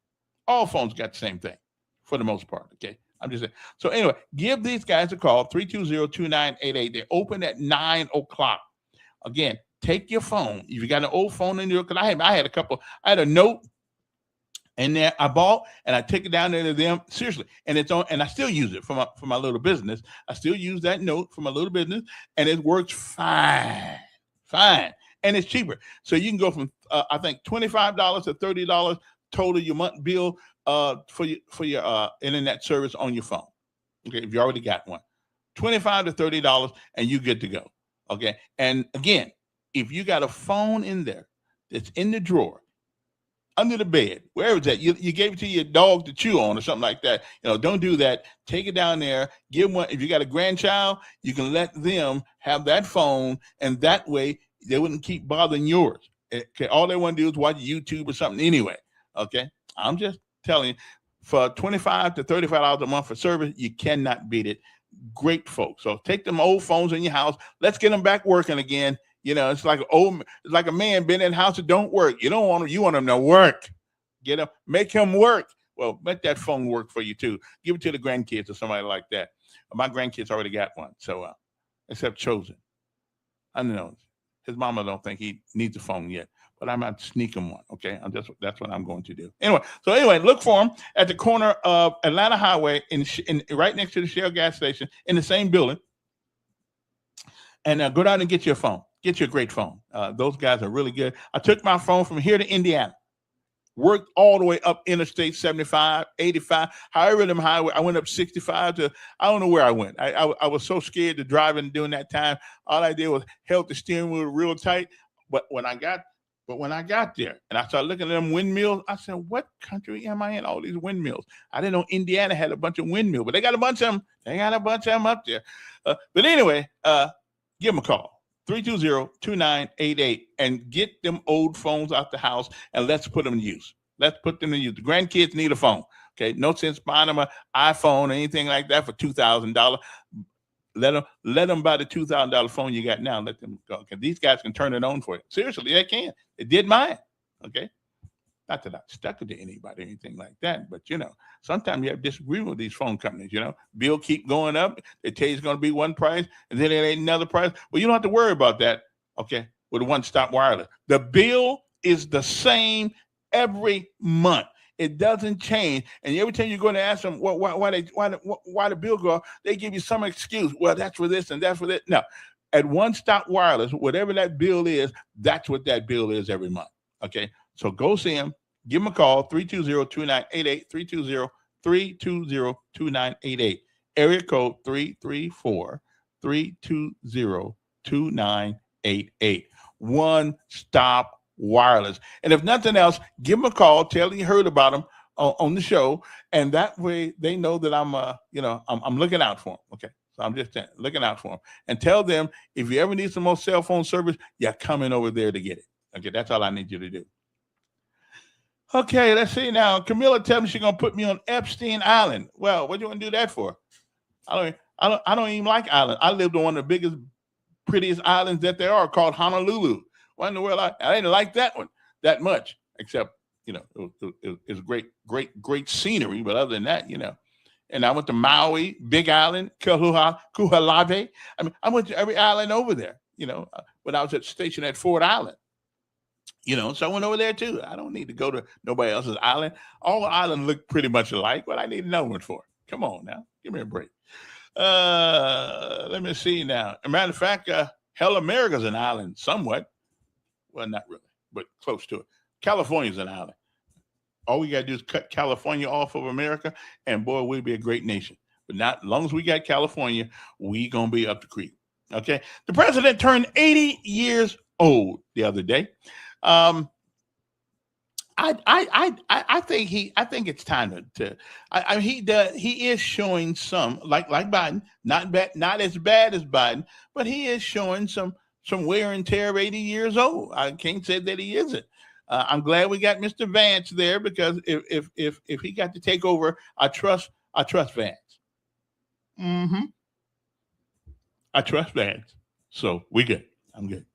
All phones got the same thing for the most part. Okay. I'm just saying. So anyway, give these guys a call, 320-2988. They're open at 9 o'clock. Again, take your phone. If you got an old phone in your, because I had a Note. And there I bought, and I take it down there to them, seriously. And it's on, and I still use it for my little business. I still use that Note for my little business, and it works fine. And it's cheaper. So you can go from I think $25 to $30 total your month bill for your internet service on your phone. Okay, if you already got one, $25 to $30, and you good to go. Okay, and again, if you got a phone in there that's in the drawer, under the bed, wherever it's at, you gave it to your dog to chew on or something like that. Don't do that. Take it down there. Give one. If you got a grandchild, you can let them have that phone, and that way they wouldn't keep bothering yours. Okay, all they want to do is watch YouTube or something anyway. Okay, I'm just telling you, for $25 to $35 a month for service, you cannot beat it. Great folks. So take them old phones in your house. Let's get them back working again. It's like a man been in the house that don't work. You don't want him. You want him to work. Get him, make him work. Well, let that phone work for you too. Give it to the grandkids or somebody like that. My grandkids already got one, so except Chosen. I don't know. His mama don't think he needs a phone yet, but I might sneak him one. Okay, that's what I'm going to do. Anyway, look for him at the corner of Atlanta Highway in right next to the Shell gas station in the same building. And go down and get your phone. Get you a great phone. Those guys are really good. I took my phone from here to Indiana, worked all the way up Interstate 75, 85, however them highway. I went up 65 to, I don't know where I went. I was so scared to driving during that time. All I did was held the steering wheel real tight. But when I got there and I started looking at them windmills, I said, what country am I in? All these windmills. I didn't know Indiana had a bunch of windmills, but they got a bunch of them. They got a bunch of them up there. But anyway, give them a call. 320-2988 and get them old phones out the house, and let's put them to use. Let's put them to use. The grandkids need a phone. Okay, no sense buying them an iPhone or anything like that for $2,000. Let them buy the $2,000 phone you got now. Let them go. Okay, these guys can turn it on for you. Seriously, they can. They did mine. Okay, not that I stuck it to anybody or anything like that, but sometimes you have disagreement with these phone companies. Bill keep going up. They tell you it's going to be one price, and then it ain't another price. Well, you don't have to worry about that. Okay, with One Stop Wireless, the bill is the same every month. It doesn't change. And every time you're going to ask them why the bill go up, they give you some excuse. Well, that's for this and that's for that. No, at One Stop Wireless, whatever that bill is, that's what that bill is every month. Okay, so go see them. Give them a call, 320-2988, 320-320-2988. Area code 334-320-2988. One Stop Wireless. And if nothing else, give them a call, tell them you heard about them on the show, and that way they know that I'm looking out for them. Okay, so I'm just looking out for them, and tell them if you ever need some more cell phone service, you're coming over there to get it. Okay, that's all I need you to do. Okay, let's see now. Camilla tells me she's gonna put me on Epstein Island. Well, what do you want to do that for? I don't even like islands. I lived on one of the biggest, prettiest islands that there are, called Honolulu. Why in the world? I didn't like that one that much, except it was great scenery. But other than that, and I went to Maui, Big Island, Kuhalave. I mean, I went to every island over there. When I was stationed at Fort Island. So I went over there too. I don't need to go to nobody else's island. All the islands look pretty much alike. What I need another one for? Come on now, give me a break. Let me see now. As a matter of fact, Hell America's an island somewhat. Well, not really, but close to it. California's an island. All we got to do is cut California off of America, and boy, we'd be a great nation. But not as long as we got California, we going to be up the creek. Okay? The president turned 80 years old the other day. I think it's time to he is showing some like Biden, not as bad as Biden, but he is showing some wear and tear of 80 years old. I can't say that he isn't. I'm glad we got Mr. Vance there, because if he got to take over, I trust Vance. I trust Vance. So we good. I'm good.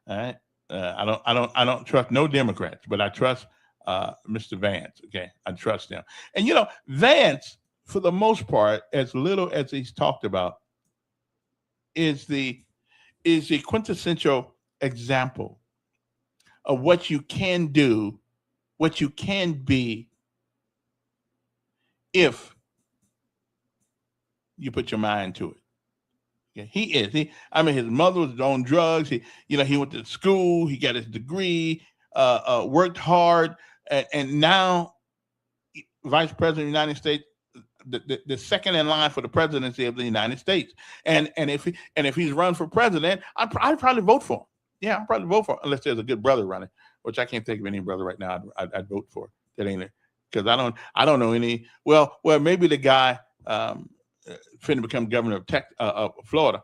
All right. I don't trust no Democrats, but I trust Mr. Vance. Okay, I trust him. And Vance, for the most part, as little as he's talked about, is the quintessential example of what you can do, what you can be, if you put your mind to it. Yeah, he is. His mother was on drugs. He went to school. He got his degree. Worked hard, and now Vice President of the United States, the second in line for the presidency of the United States. And if he's run for president, I'd probably vote for him. Yeah, I'd probably vote for him, unless there's a good brother running, which I can't think of any brother right now. I'd vote for that ain't it, because I don't know any. Well, maybe the guy. Finna become governor of Florida,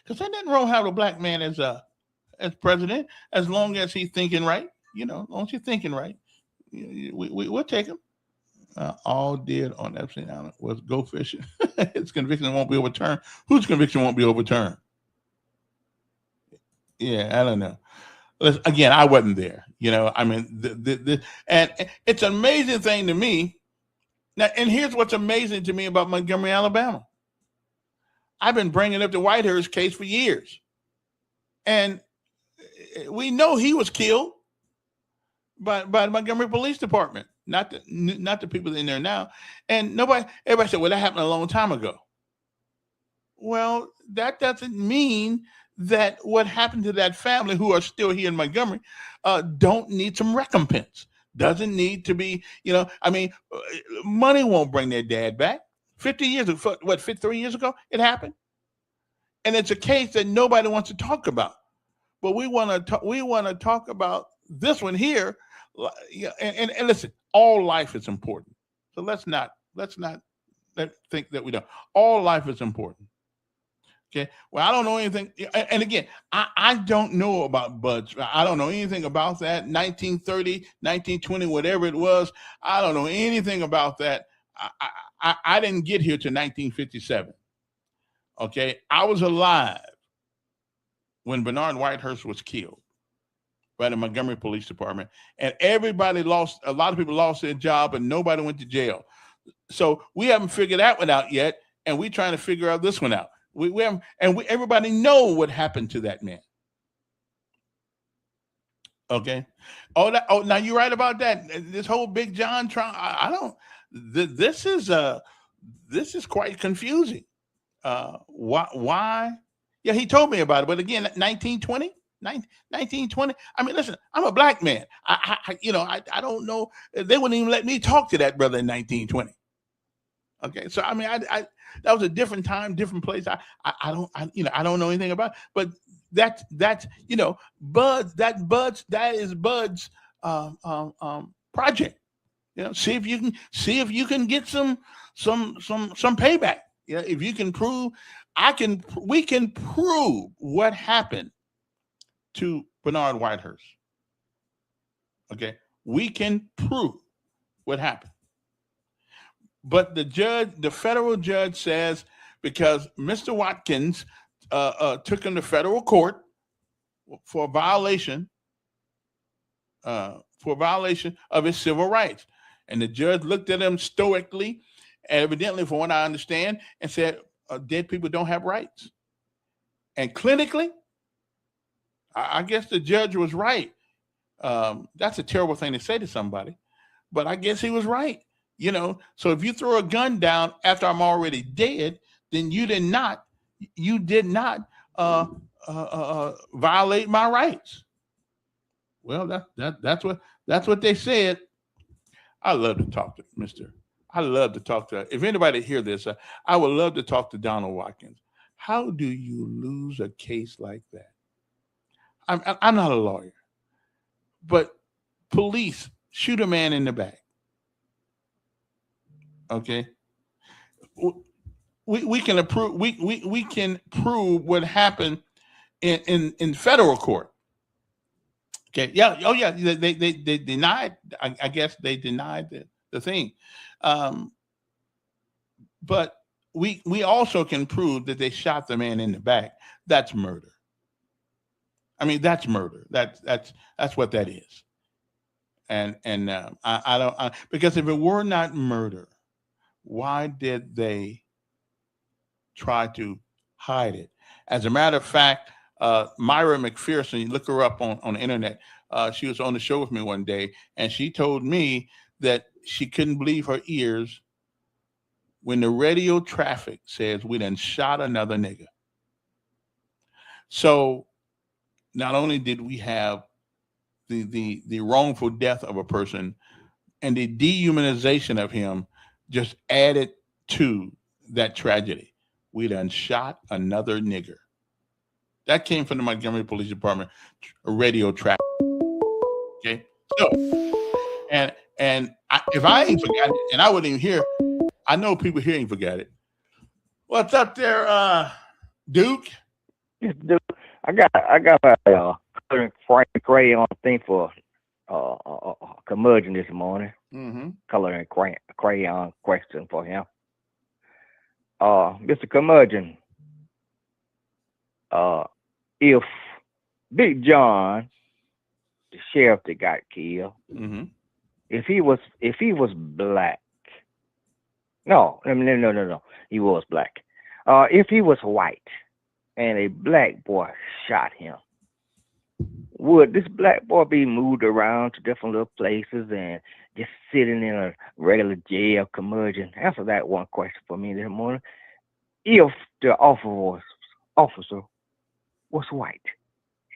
because there nothing wrong having a black man as president, as long as he's thinking right. As long as he's thinking right, we'll take him. All did on Epstein Island was go fishing. His conviction won't be overturned. Whose conviction won't be overturned? Yeah, I don't know. Again, I wasn't there. And it's an amazing thing to me. Now, and here's what's amazing to me about Montgomery, Alabama. I've been bringing up the Whitehurst case for years. And we know he was killed by the Montgomery Police Department, not the people in there now. And everybody said, well, that happened a long time ago. Well, that doesn't mean that what happened to that family, who are still here in Montgomery, don't need some recompense. Doesn't need to be, money won't bring their dad back. 50 years ago, 53 years ago, it happened. And it's a case that nobody wants to talk about. But we want to talk about this one here. And listen, all life is important. So let's not think that we don't. All life is important. Okay. Well, I don't know anything. And again, I don't know about Bud's. I don't know anything about that. 1930, 1920, whatever it was. I don't know anything about that. I didn't get here to 1957. Okay. I was alive when Bernard Whitehurst was killed by the Montgomery Police Department. And a lot of people lost their job, and nobody went to jail. So we haven't figured that one out yet. And we're trying to figure out this one out. Everybody know what happened to that man. Okay. Now you're right about that. This whole Big John trial, I don't. This is quite confusing. Why Yeah, he told me about it. But again, 1920. 1920. I mean, listen, I'm a black man. I don't know. They wouldn't even let me talk to that brother in 1920. Okay, so I mean, I that was a different time, different place. I don't know anything about it, but that's Bud's that is Bud's project. See if you can get some payback. If you can prove, we can prove what happened to Bernard Whitehurst. Okay, we can prove what happened. But the federal judge says because Mr. Watkins took him to federal court for violation of his civil rights, and the judge looked at him stoically, evidently, from what I understand, and said, "Dead people don't have rights." And clinically, I guess the judge was right. That's a terrible thing to say to somebody, but I guess he was right. So if you throw a gun down after I'm already dead, then you did not violate my rights. Well, that's what they said. I love to talk to if anybody hear this, I would love to talk to Donald Watkins. How do you lose a case like that? I'm not a lawyer, but police shoot a man in the back. Okay, we can approve. We can prove what happened in federal court. Okay, yeah, oh yeah, they denied. I guess they denied the thing, but we also can prove that they shot the man in the back. That's murder. I mean, that's murder. That's what that is. And I don't because if it were not murder, why did they try to hide it? As a matter of fact, Myra McPherson, you look her up on the internet. She was on the show with me one day, and she told me that she couldn't believe her ears when the radio traffic says we done shot another nigga. So not only did we have the wrongful death of a person and the dehumanization of him just added to that tragedy. We done shot another nigger. That came from the Montgomery Police Department radio traffic. Okay, so if I ain't forgot it, and I wouldn't even hear, I know people here ain't forgot it. What's up there, Duke? Duke, I got a Frank crayon thing for Curmudgeon this morning. Mm-hmm. Coloring crayon question for him. Mr. Curmudgeon, if Big John, the sheriff that got killed, mm-hmm. if he was black, no, he was black. If he was white and a black boy shot him, would this black boy be moved around to different little places and just sitting in a regular jail? Curmudgeon, answer that one question for me this morning. If the officer was white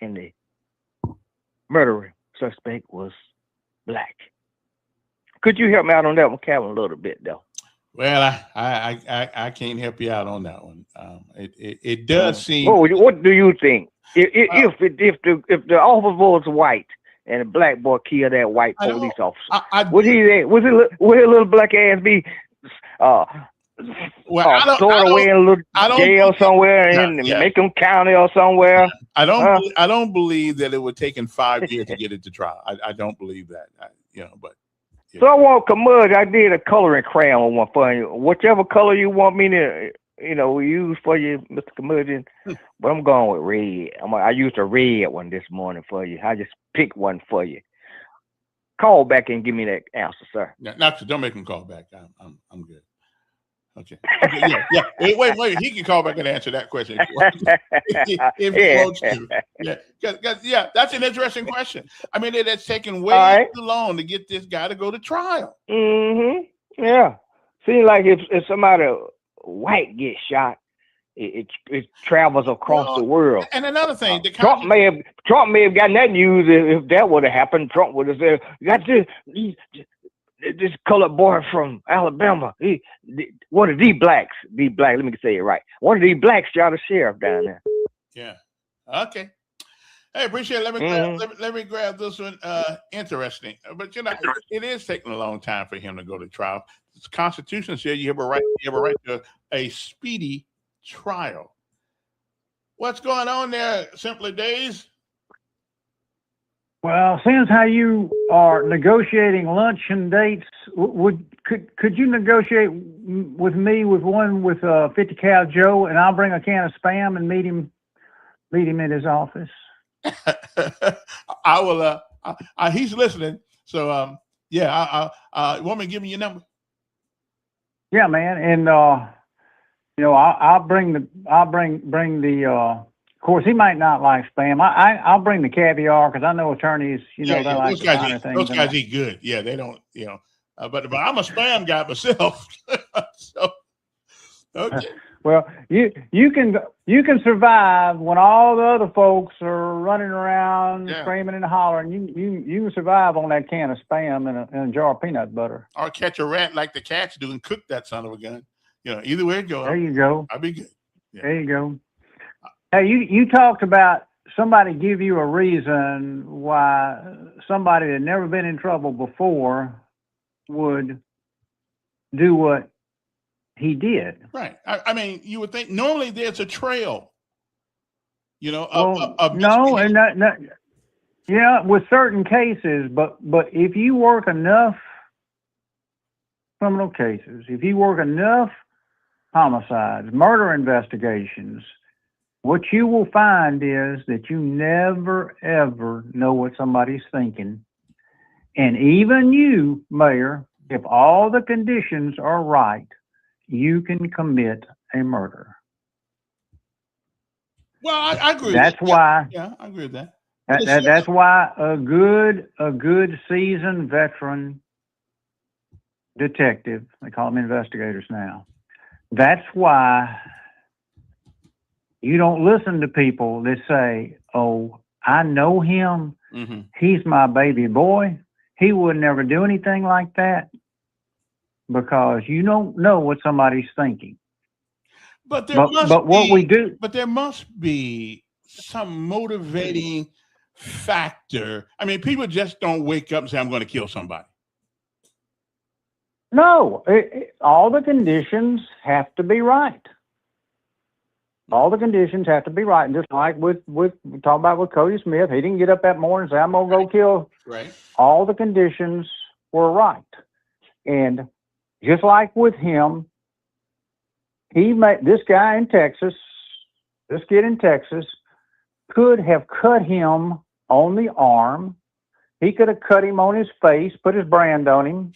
and the murderer suspect was black, could you help me out on that one, Calvin, a little bit though? Well, I can't help you out on that one. It does seem. What do you think? If the officer was white and a black boy killed that white police officer, would his little black ass be stored away in a little jail somewhere in Macomb County or somewhere? I don't believe that it would take him 5 years to get it to trial. I don't believe that. But. Yeah. So I want Curmudgeon. I did a coloring crayon one for you. Whichever color you want me to, use for you, Mr. Curmudgeon. But I'm going with red. I used a red one this morning for you. I just picked one for you. Call back and give me that answer, sir. Don't make him call back. I'm good. Okay. Yeah. Wait. He can call back and answer that question if he wants to. Yeah. That's an interesting question. I mean, that's taken way too long to get this guy to go to trial. Mm-hmm. Yeah. Seems like if somebody white gets shot, it travels across the world. And another thing, Trump may have gotten that news if that would have happened. Trump would have said, "Got this colored boy from Alabama. One of these blacks, let me say it right. One of these blacks shot a sheriff down there." Yeah. Okay. Hey, appreciate it. Let me grab this one. Interesting, but it is taking a long time for him to go to trial. The Constitution says you have a right to a speedy trial. What's going on there, Simply Days? Well, since how you are negotiating luncheon dates, could you negotiate with me with 50 Cal Joe, and I'll bring a can of Spam and meet him in his office? I will. He's listening, so yeah. Want me to give me your number? Yeah, man, and I'll bring the. Of course, he might not like Spam. I'll bring the caviar because I know attorneys. They like those the guys. finer things. Those guys eat good. Yeah, they don't. But I'm a Spam guy myself. So okay. Well, you can survive when all the other folks are running around screaming and hollering. You can survive on that can of Spam and a jar of peanut butter. Or catch a rat like the cats do and cook that son of a gun. Either way it goes. There you go. I'll be good. Yeah. There you go. Hey, you talked about somebody give you a reason why somebody that had never been in trouble before would do what he did. Right. I mean, you would think normally there's a trail. With certain cases, but if you work enough criminal cases, if you work enough homicides, murder investigations, what you will find is that you never, ever know what somebody's thinking. And even you, Mayor, if all the conditions are right, you can commit a murder. Well, I agree. That's why. Yeah, I agree with that. That's why a good seasoned veteran detective, they call them investigators now. That's why you don't listen to people that say, "Oh, I know him. Mm-hmm. He's my baby boy. He would never do anything like that," because you don't know what somebody's thinking. But there must be some motivating factor. I mean, people just don't wake up and say, "I'm going to kill somebody." No, all the conditions have to be right. All the conditions have to be right. And just like with talking about with Cody Smith, he didn't get up that morning and say, "I'm going to go kill." Right. All the conditions were right. And just like with him, he made this guy in Texas, this kid in Texas, could have cut him on the arm. He could have cut him on his face, put his brand on him,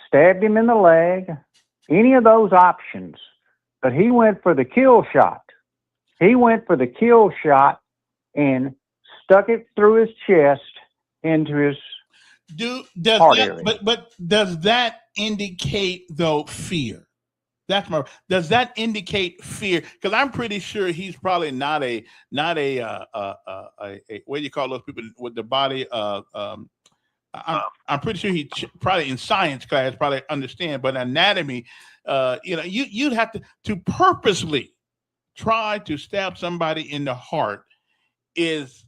stabbed him in the leg, any of those options. But he went for the kill shot. He went for the kill shot and stuck it through his chest into his heart area. But does that indicate though fear? Does that indicate fear? Because I'm pretty sure he's probably not a what do you call those people with the body? I'm pretty sure he probably in science class probably understand, but anatomy, you'd have to purposely try to stab somebody in the heart is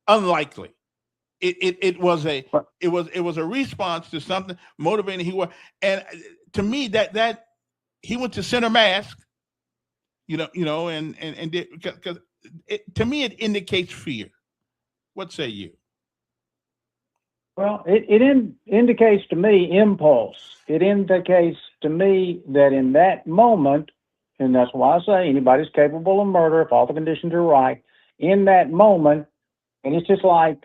unlikely. It was a response to something motivating. To me that he went to center mask, and did, because to me it indicates fear. What say you? Well, it indicates to me impulse. It indicates to me that in that moment, and that's why I say anybody's capable of murder if all the conditions are right. In that moment, and it's just like,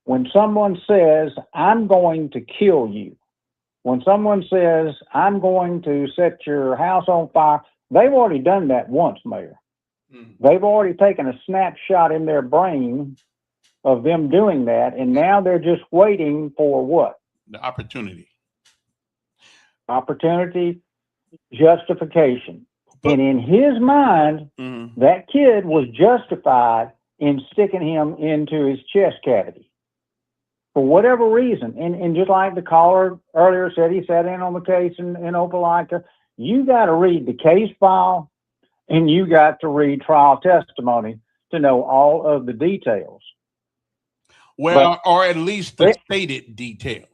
when someone says, "I'm going to kill you," when someone says, "I'm going to set your house on fire," they've already done that once, Mayor. They've already taken a snapshot in their brain of them doing that, and now they're just waiting for what? The opportunity. Opportunity justification. And in his mind, that kid was justified in sticking him into his chest cavity for whatever reason. And just like the caller earlier said, he sat in on the case in Opelika. You got to read the case file and you got to read trial testimony to know all of the details. Well, or at least the stated details.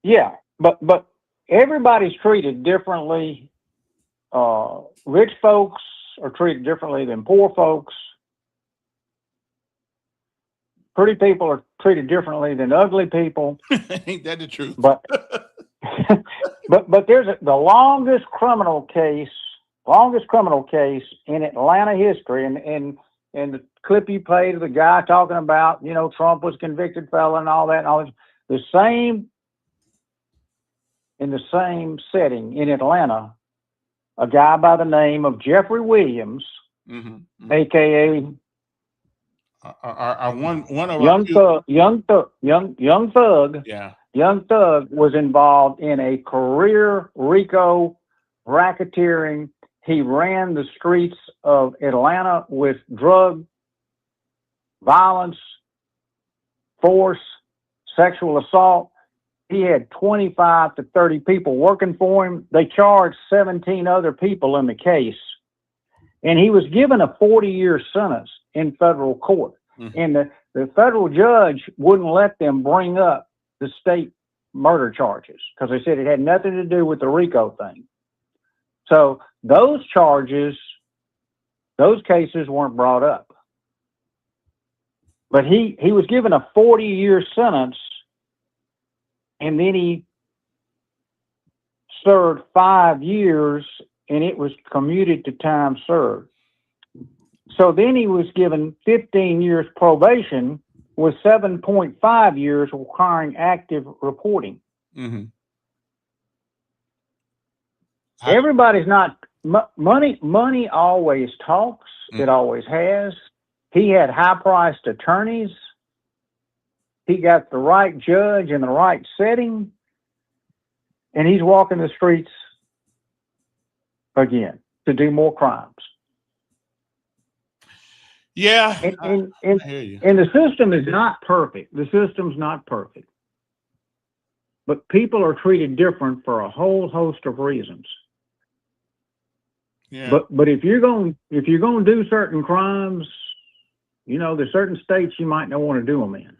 Yeah, but everybody's treated differently. Rich folks are treated differently than poor folks. Pretty people are treated differently than ugly people. Ain't that the truth? But but there's the longest criminal case in Atlanta history, and the clip you played of the guy talking about, Trump was convicted felon and all that, and all this, in the same setting in Atlanta, a guy by the name of Jeffrey Williams, aka one of Young Thug. Yeah. Young Thug was involved in a career RICO racketeering. He ran the streets of Atlanta with drug, violence, force, sexual assault. He had 25 to 30 people working for him. They charged 17 other people in the case. And he was given a 40-year sentence in federal court. And the federal judge wouldn't let them bring up the state murder charges because they said it had nothing to do with the RICO thing. So those charges, those cases weren't brought up. But he was given a 40-year sentence, and then he served 5 years, and it was commuted to time served. So then he was given 15 years probation with 7.5 years requiring active reporting. Everybody's not money always talks. It always has. He had high-priced attorneys. He got the right judge in the right setting, and he's walking the streets again to do more crimes. Yeah, and I hear you. And the system is not perfect. The system's not perfect. But people are treated different for a whole host of reasons. Yeah. But if you're going to do certain crimes, there's certain states you might not want to do them in.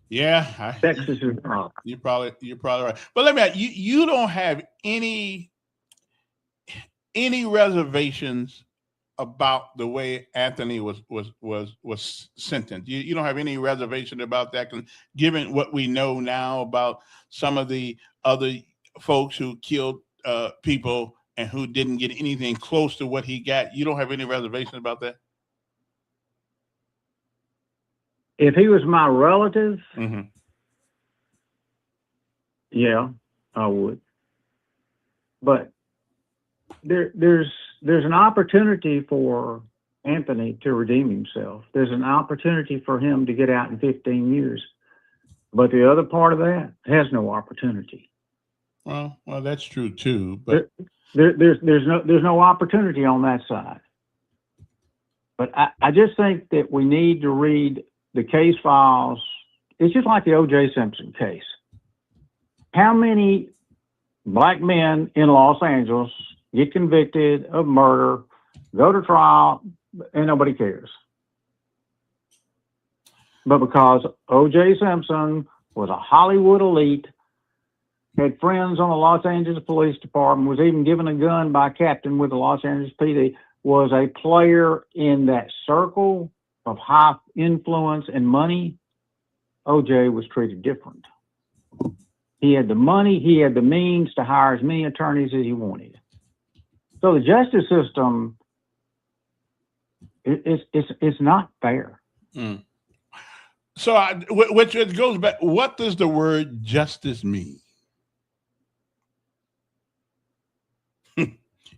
Yeah, Texas is wrong. You're probably right. But let me ask you: you don't have any reservations about the way Anthony was sentenced. You don't have any reservation about that, given what we know now about some of the other folks who killed people and who didn't get anything close to what he got. You don't have any reservation about that? If he was my relative, yeah, I would. But there's an opportunity for Anthony to redeem himself. There's an opportunity for him to get out in 15 years. But the other part of that has no opportunity. Well, that's true too. But there's no opportunity on that side. But I just think that we need to read the case files. It's just like the O.J. Simpson case. How many black men in Los Angeles get convicted of murder, go to trial, and nobody cares? But because O.J. Simpson was a Hollywood elite, had friends on the Los Angeles Police Department, was even given a gun by a captain with the Los Angeles PD, was a player in that circle of high influence and money, O.J. was treated different. He had the money, he had the means to hire as many attorneys as he wanted. So the justice system, it's not fair. So, which it goes back. What does the word justice mean?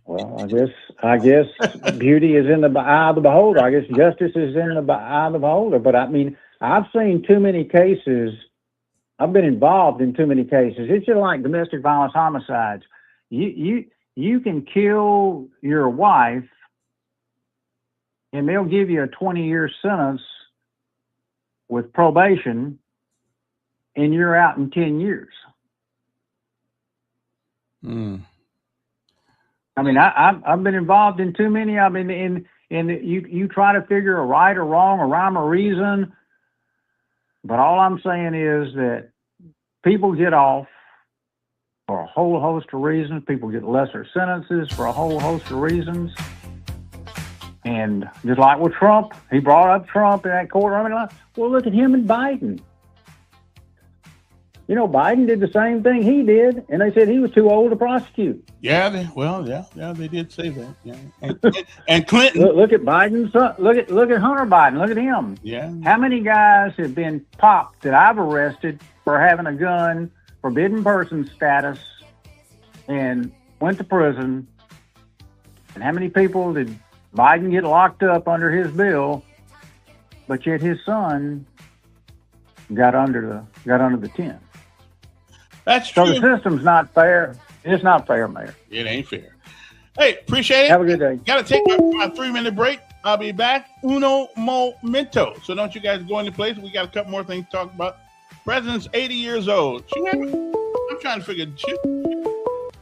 Well, I guess beauty is in the eye of the beholder. I guess justice is in the eye of the beholder. But I mean, I've seen too many cases I've been involved in too many cases. It's just like domestic violence homicides. You can kill your wife, and they'll give you a 20-year sentence with probation, and you're out in 10 years. Mm. I mean, I've been involved in too many. I mean, you try to figure a right or wrong, a rhyme or reason, but all I'm saying is that people get off for a whole host of reasons. People get lesser sentences for a whole host of reasons. And just like with Trump, he brought up Trump in that courtroom. And well, look at him and Biden. You know, Biden did the same thing he did, and they said he was too old to prosecute. Yeah, they did say that. Yeah, and Clinton. Look at Biden's son. Look at Hunter Biden. Look at him. Yeah. How many guys have been popped that I've arrested for having a gun, forbidden person status, and went to prison? And how many people did Biden get locked up under his bill, but yet his son got under the tent? That's true. So the system's not fair. It's not fair, Mayor. It ain't fair. Hey, appreciate it. Have a good day. Got to take my 3-minute break. I'll be back. Uno momento. So don't you guys go into place. We got a couple more things to talk about. President's 80 years old. I'm trying to figure.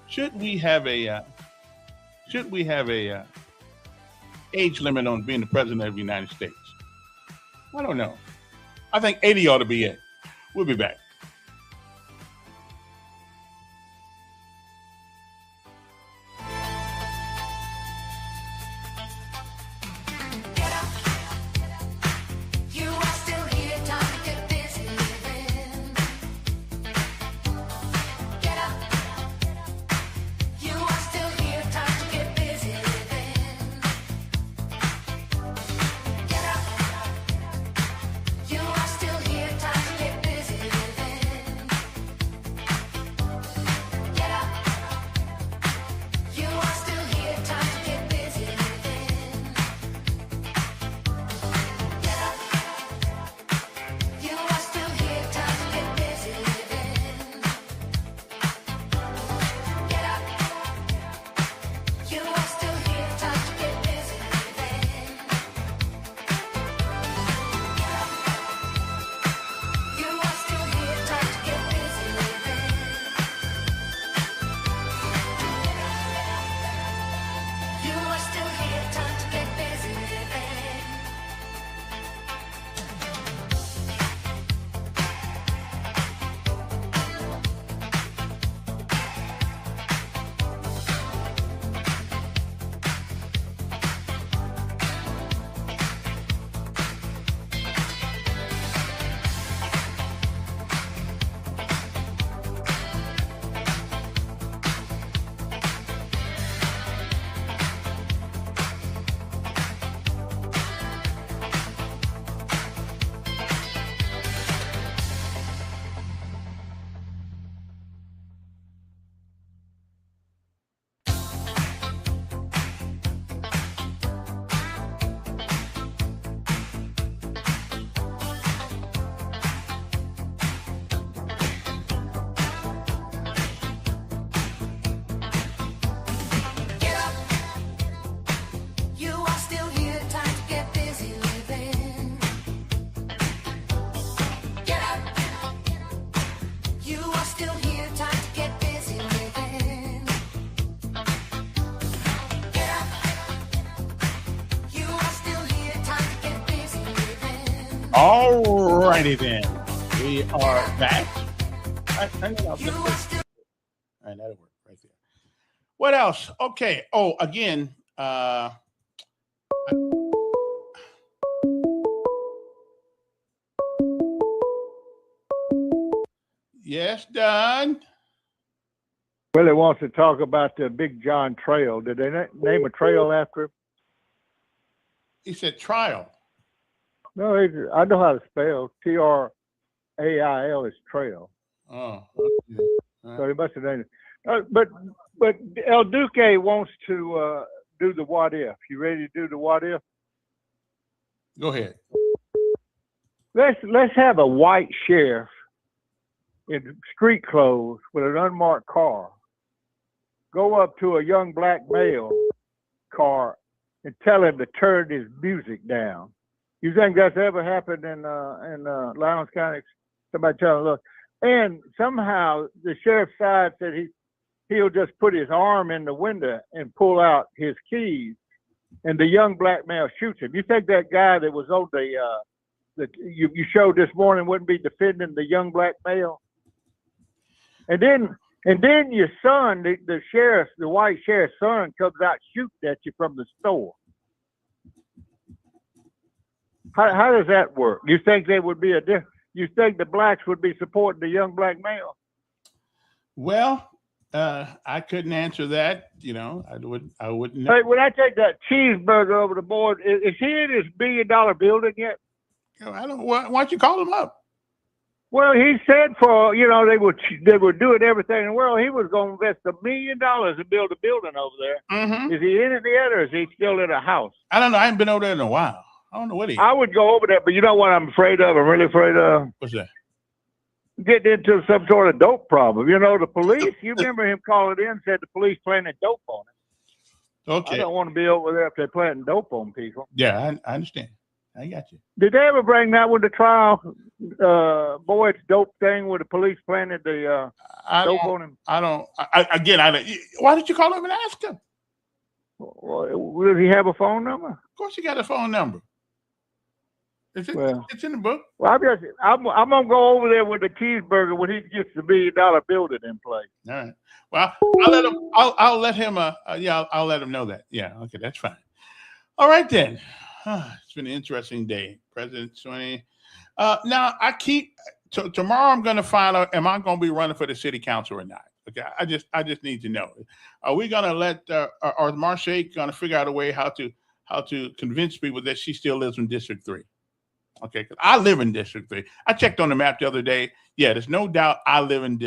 Should we have a age limit on being the president of the United States? I don't know. I think 80 ought to be it. We'll be back. All righty then. We are back. All right, that'll work right there. What else? Okay. Oh, again, yes, Don. Willie wants to talk about the Big John Trail. Did they name a trail after him? He said trial. No, I know how to spell. Trail is trail. Oh, okay. So he must have named it. But El Duque wants to do the what if. You ready to do the what if? Go ahead. Let's have a white sheriff in street clothes with an unmarked car go up to a young black male car and tell him to turn his music down. You think that's ever happened in Lowndes County? Somebody tell him, look. And somehow the sheriff's side said he'll just put his arm in the window and pull out his keys, and the young black male shoots him. You think that guy that was on that you showed this morning wouldn't be defending the young black male? And then your son, the white sheriff's son, comes out shooting at you from the store. How does that work? You think there would be you think the blacks would be supporting the young black male? Well, I couldn't answer that. You know, I wouldn't know. Hey, when I take that cheeseburger over the board, is he in his $1 billion building yet? I don't. Why don't you call him up? Well, he said they were doing everything in the world. He was going to invest $1 million to build a building over there. Mm-hmm. Is he in it yet, or is he still in a house? I don't know. I haven't been over there in a while. I don't know what he. I would go over there, but you know what I'm afraid of? I'm really afraid of. What's that? Getting into some sort of dope problem. You know, the police. You remember him calling in and said the police planted dope on him. Okay. I don't want to be over there if they're planting dope on people. Yeah, I understand. I got you. Did they ever bring that one to trial? Boyd's dope thing where the police planted the dope on him? I don't. Why did you call him and ask him? Well, does he have a phone number? Of course, he got a phone number. It's in the book. Well, I'm gonna go over there with the cheeseburger when he gets the $1 billion building in place. All right. Well, I'll let him. I'll let him know that. Yeah. Okay, that's fine. All right then. It's been an interesting day, President 20. Now tomorrow I'm going to find out, am I going to be running for the city council or not? Okay, I just need to know. Are we going to let, or is Marche going to figure out a way how to convince people that she still lives in District 3? Okay, because I live in District 3. I checked on the map the other day. Yeah, there's no doubt I live in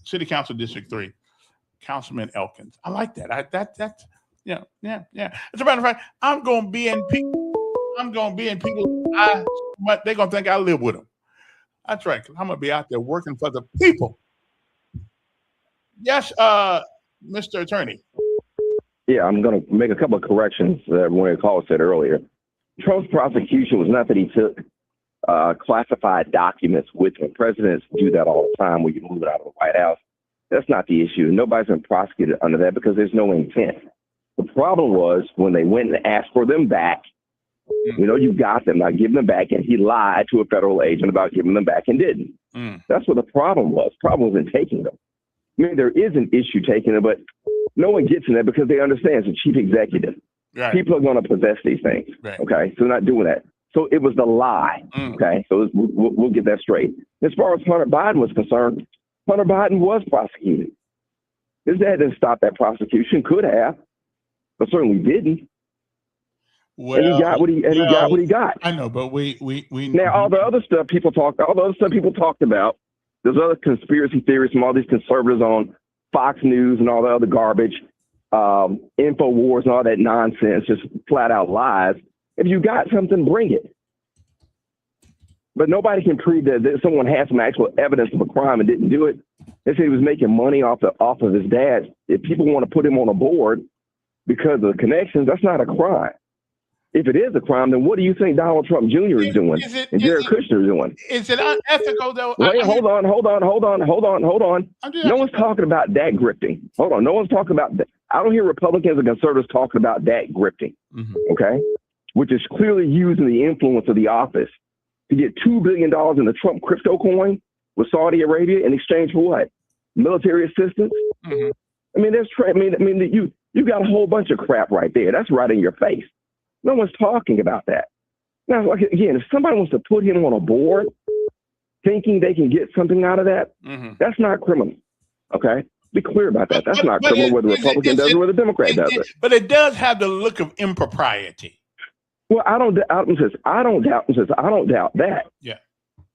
City Council District 3. Councilman Elkins. I like that. That's. Yeah. As a matter of fact, I'm gonna be in people. They're gonna think I live with them. That's right. I'm gonna be out there working for the people. Yes, Mr. Attorney. Yeah, I'm gonna make a couple of corrections that one of the callers said earlier. Trump's prosecution was not that he took classified documents with him. Presidents do that all the time when you move it out of the White House. That's not the issue. Nobody's been prosecuted under that because there's no intent. The problem was when they went and asked for them back, you got them, now give them back, and he lied to a federal agent about giving them back and didn't. That's what the problem was. The problem was in taking them. I mean, there is an issue taking them, but no one gets in there because they understand it's a chief executive. Right. People are going to possess these things. Right. Okay, so they're not doing that. So it was the lie. Okay, so we'll get that straight. As far as Hunter Biden was concerned, Hunter Biden was prosecuted. His dad didn't stop that prosecution, could have, but certainly didn't. Well, and he got what he got. I know, but we now all the other stuff people talked about. There's other conspiracy theories from all these conservatives on Fox News and all the other garbage, InfoWars and all that nonsense, just flat out lies. If you got something, bring it. But nobody can prove that someone had some actual evidence of a crime and didn't do it. They say he was making money off of his dad. If people want to put him on a board because of the connections, that's not a crime. If it is a crime, then what do you think Donald Trump Jr. is doing and Jared Kushner is doing? Is it unethical, though? Wait, hold on. No one's talking about that grifting. Hold on. No one's talking about that. I don't hear Republicans and conservatives talking about that grifting, okay? Which is clearly using the influence of the office to get $2 billion in the Trump crypto coin with Saudi Arabia in exchange for what? Military assistance? I mean, you got a whole bunch of crap right there. That's right in your face. No one's talking about that. Now, again, if somebody wants to put him on a board thinking they can get something out of that, that's not criminal. Okay? Be clear about that. That's not criminal whether the Republican does it or whether the Democrat does it. But it does have the look of impropriety. Well, I don't doubt that. Yeah.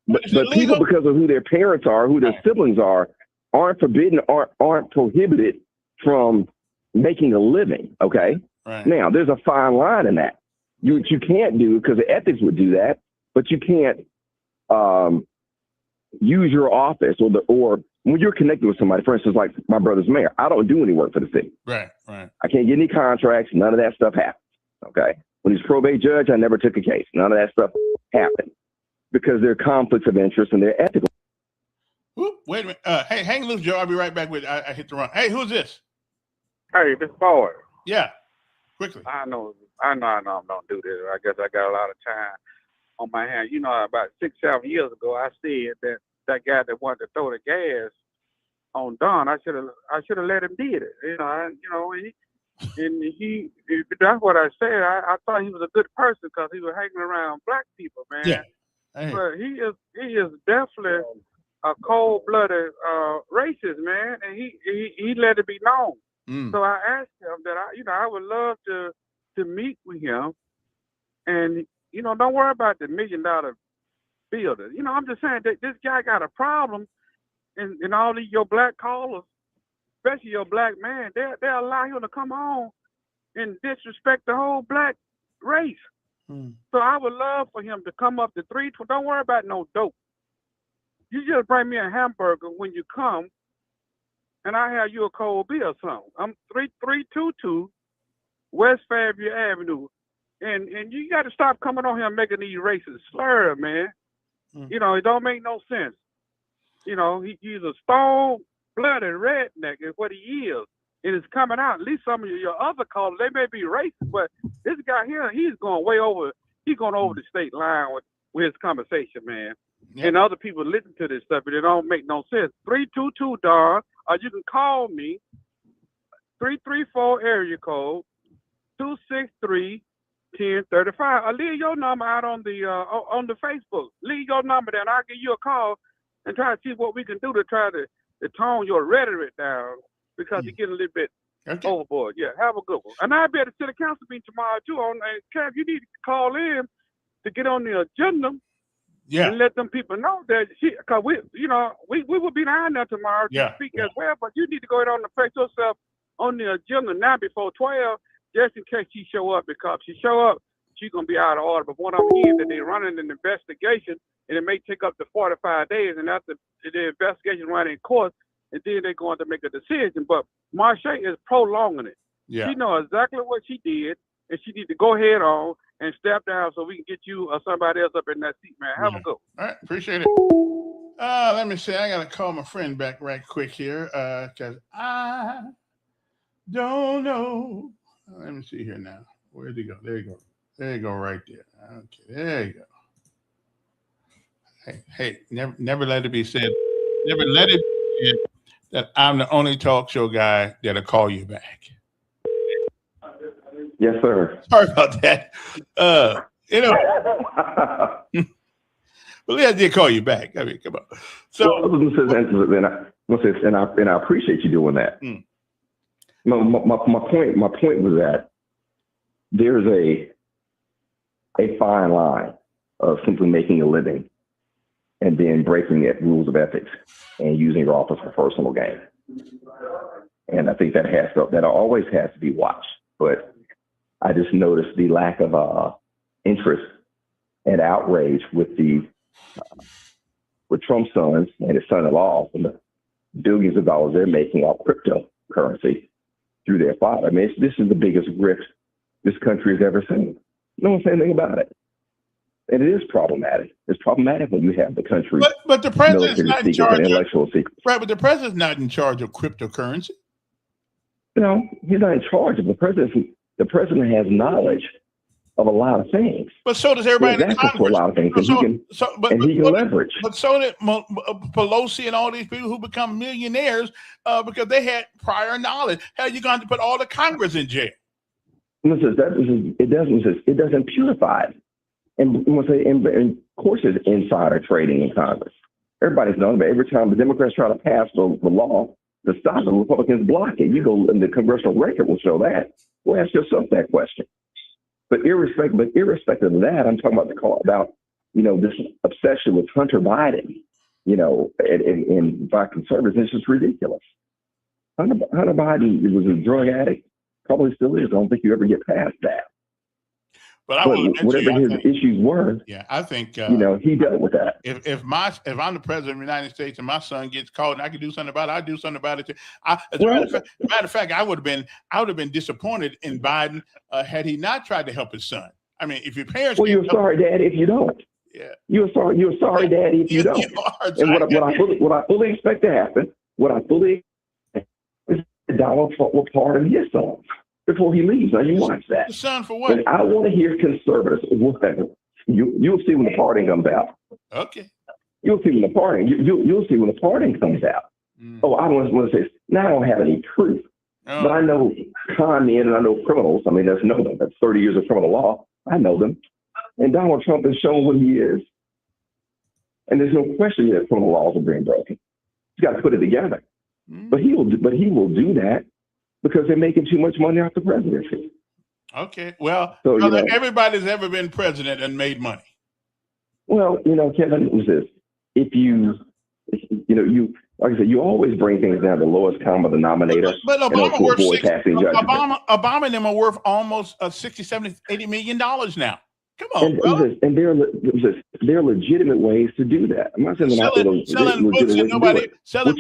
But people, because of who their parents are, who their siblings are, aren't forbidden, aren't prohibited from making a living. Okay. Right. Now, there's a fine line in that. You can't do, because the ethics would do that, but you can't use your office or when you're connected with somebody, for instance, like my brother's mayor, I don't do any work for the city. Right. I can't get any contracts. None of that stuff happens. Okay. When he's probate judge, I never took a case. None of that stuff happened because there are conflicts of interest and they're ethical. Ooh, wait a minute. Hey, hang loose, Joe. I'll be right back with. I hit the run. Hey, who's this? Hey, this boy. Yeah. Quickly. I know I don't do this. I guess I got a lot of time on my hands. You know, about 6-7 years ago, I said that guy that wanted to throw the gas on Don, I should have let him did it. You know, and he that's what I said. I thought he was a good person because he was hanging around black people, man. Yeah. But he is definitely a cold-blooded racist, man, and he let it be known. So I asked him that I would love to meet with him, and don't worry about the $1 million building. I'm just saying that this guy got a problem, and all these your black callers, especially your black man, they allow him to come on and disrespect the whole black race. So I would love for him to come up to 320. Don't worry about no dope. You just bring me a hamburger when you come, and I have you a cold beer or something. I'm 3322 West Fairview Avenue. And you got to stop coming on here and making these racist slurs, man. It don't make no sense. He's a stone-blooded redneck is what he is. And it's coming out. At least some of your other callers, they may be racist, but this guy here, he's going way over. He's going over the state line with his conversation, man. Yeah. And other people listen to this stuff, but it don't make no sense. 322 Don, or you can call me 334 area code 263-1035. Or leave your number out on the Facebook. Leave your number there, and I'll give you a call and try to see what we can do to try to tone your rhetoric down because you're getting a little bit overboard. Yeah, have a good one. And I'll be at the city council meeting tomorrow too. Kev, you need to call in to get on the agenda. Yeah. And let them people know that because we will be down there tomorrow to speak as well. But you need to go ahead on and place yourself on the agenda now before 12, just in case she show up. Because if she show up, she's gonna be out of order. But what I'm hearing that they're running an investigation, and it may take up to 45 days. And after the investigation running in court, and then they're going to make a decision. But Marche is prolonging it. Yeah. She knows exactly what she did, and she need to go ahead on and step down so we can get you or somebody else up in that seat, man. Have a go. All right, appreciate it. Let me see. I got to call my friend back right quick here because I don't know. Let me see here now. Where'd he go? There you go. There you go right there. Okay, there you go. Hey, never let it be said. Never let it be said that I'm the only talk show guy that'll call you back. Yes, sir. Sorry about that. Well, I did call you back. I mean, come on. So, and I appreciate you doing that. My point was that there's a fine line of simply making a living and then breaking the rules of ethics and using your office for personal gain. And I think that always has to be watched. But I just noticed the lack of interest and outrage with Trump's sons and his son-in-law and the billions of dollars they're making off cryptocurrency through their father. I mean, this is the biggest risk this country has ever seen. No one's saying anything about it. And it is problematic. It's problematic when you have the country. But the president's not in charge of intellectual secrets. Right, but the president's not in charge of cryptocurrency. No, he's not in charge of the president. The president has knowledge of a lot of things. But so does everybody in the Congress. A lot of things, and he can leverage. But so did Pelosi and all these people who become millionaires because they had prior knowledge. How are you going to put all the Congress in jail? It doesn't purify it. And of course, there's insider trading in Congress. Everybody's known, but every time the Democrats try to pass the law to stop the Republicans block it, you go, and the congressional record will show that. Well, ask yourself that question. But irrespective of that, I'm talking about this obsession with Hunter Biden, and by conservatives. It's just ridiculous. Hunter Biden was a drug addict, probably still is. I don't think you ever get past that. But I will admit whatever to you, his issues were, yeah, I think he dealt with that. If I'm the president of the United States and my son gets caught and I can do something about it, I do something about it too. As a matter of fact, I would have been disappointed in Biden had he not tried to help his son. I mean, if your parents, well, you're sorry, Daddy, if you don't. Yeah, you're sorry, Daddy, if you don't. And what I fully expect to happen, is Donald Trump will pardon his son before he leaves. Now you watch that. The son for what? And I want to hear conservatives. You'll see when the pardon comes out. Okay. You'll see when the pardon. You'll see when the pardon comes out. Oh, I don't want to say. Now I don't have any proof, but I know con men and I know criminals. I mean, that's 30 years of criminal law. I know them. And Donald Trump has shown what he is. And there's no question that criminal laws are being broken. He's got to put it together. But he will do that because they're making too much money off the presidency. Okay. Well, so, everybody's ever been president and made money. Well, Kevin, it was this. If you like I said, you always bring things down to the lowest common denominator. But Obama and them are worth almost $60, $70, $80 million now. Come on, and there are legitimate ways to do that. I'm not saying selling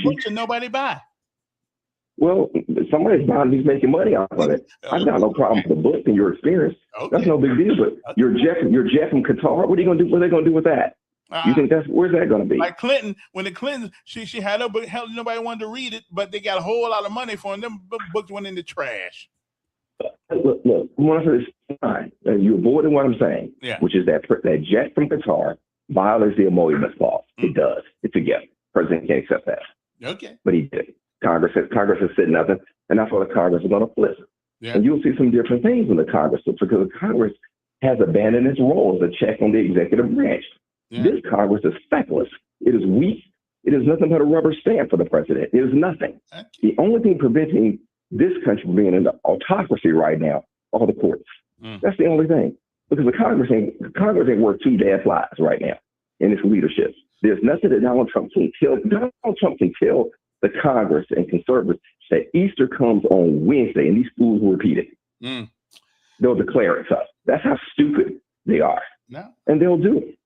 books and nobody buy. Well, somebody's buying, he's making money off of it. I've got no problem with the book and your experience. Okay. That's no big deal. But you're Jeff from Qatar. What are you going to do? What are they going to do with that? You think where's that going to be? Like Clinton, when the Clintons, she had her book, hell, nobody wanted to read it, but they got a whole lot of money for them. Them books went in the trash. Look, when I say this, fine. You avoided what I'm saying, which is that jet from Qatar violates the emoluments clause. It does. It's a gift. President can't accept that. Okay. But he did. Congress has said nothing, and that's why the Congress is going to flip. Yeah. And you'll see some different things when the Congress flips because the Congress has abandoned its role as a check on the executive branch. Yeah. This Congress is feckless. It is weak. It is nothing but a rubber stamp for the president. It is nothing. Okay. The only thing preventing this country from being in the autocracy right now are the courts. That's the only thing. Because the Congress ain't worth two dead flies right now in its leadership. There's nothing that Donald Trump can tell. Donald Trump can tell the Congress and conservatives that Easter comes on Wednesday and these fools will repeat it. They'll declare it such. That's how stupid they are. No. And they'll do it.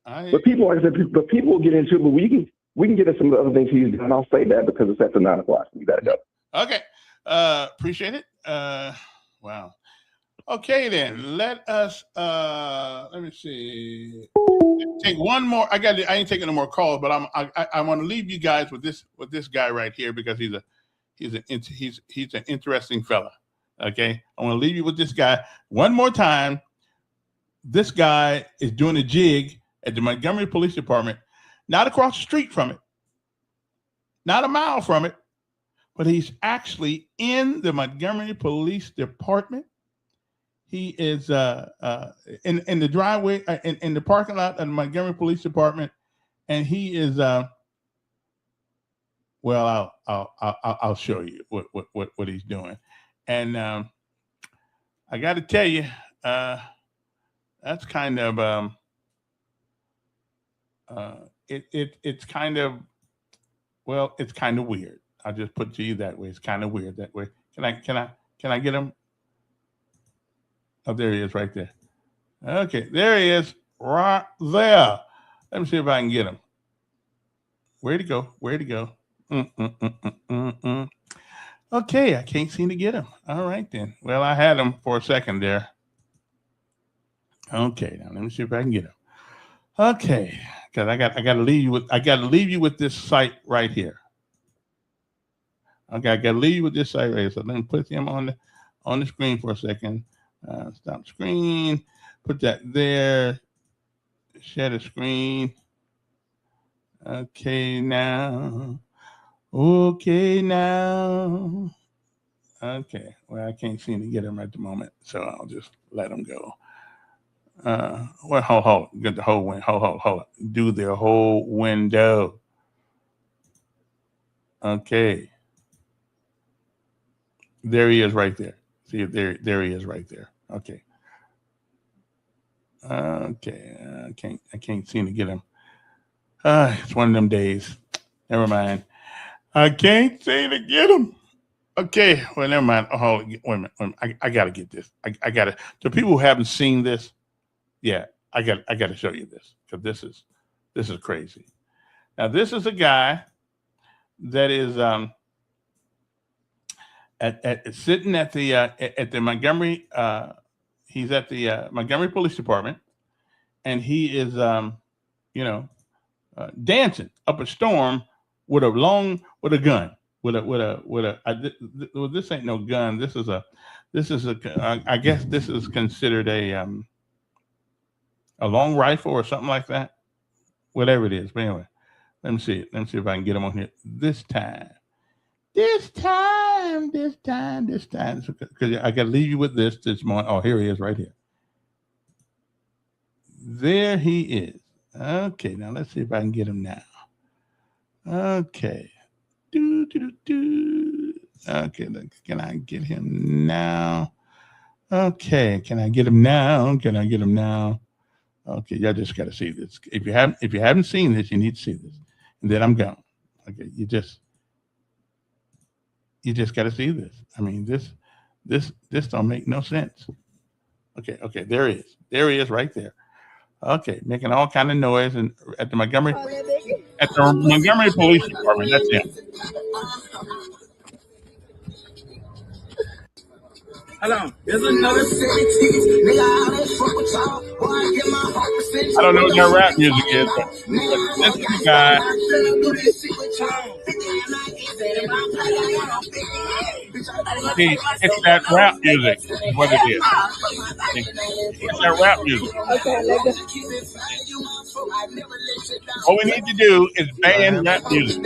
But people, like I said, people will get into it, but we can get into some of the other things he's done. I'll say that because it's after 9 o'clock. You got to go. Okay. Appreciate it. Wow. Okay, then let us, let me see. Take one more. I ain't taking no more calls, but I want to leave you guys with this guy right here because he's an interesting fella. Okay. I want to leave you with this guy one more time. This guy is doing a jig at the Montgomery Police Department, not across the street from it, not a mile from it, but he's actually in the Montgomery Police Department. He is in the driveway, in the parking lot of the Montgomery Police Department, and he is. Well, I'll show you what he's doing, and I got to tell you, that's kind of it's kind of it's kind of weird. I'll just put it to you that way. It's kind of weird that way. Can I get him? Oh, there he is right there. Okay, there he is right there. Let me see if I can get him. Where'd he go? Okay, I can't seem to get him. All right then. Well, I had him for a second there. Okay, now let me see if I can get him. Okay, because I got to leave you with this site right here. Okay, I got to leave you with this site right here. So let me put him on the screen for a second. Stop screen. Put that there. Share the screen. Okay now. Okay, well, I can't seem to get him at the moment, so I'll just let him go. Hold. Get the whole window. Hold. Do the whole window. Okay. There he is right there. See, there he is right there. Okay. I can't seem to get him. It's one of them days. Never mind. I can't seem to get him. Okay, well, never mind. Oh, wait a minute. I got to get this. I got to. The people who haven't seen this, yeah, I got to show you this because this is crazy. Now, this is a guy that is sitting at the Montgomery. He's at the Montgomery Police Department, and he is dancing up a storm with a gun. This ain't no gun. This is I guess this is considered a long rifle or something like that. Whatever it is. But anyway, let me see if I can get him on here this time. Because I got to leave you with this morning. Oh, here he is right here. There he is. Okay, now let's see if I can get him now. Okay. Okay, can I get him now? Okay, can I get him now? Okay, y'all just got to see this. If you haven't seen this, you need to see this. And then I'm gone. Okay, you just got to see this. I mean, this don't make no sense. Okay, there he is. There he is right there. Okay, making all kind of noise and at the Montgomery Police Department. That's him. Hello. There's another city. I don't know what that rap music is, but this is the guy. See, it's that rap music is what it is. It's that rap music. What we need to do is ban rap music.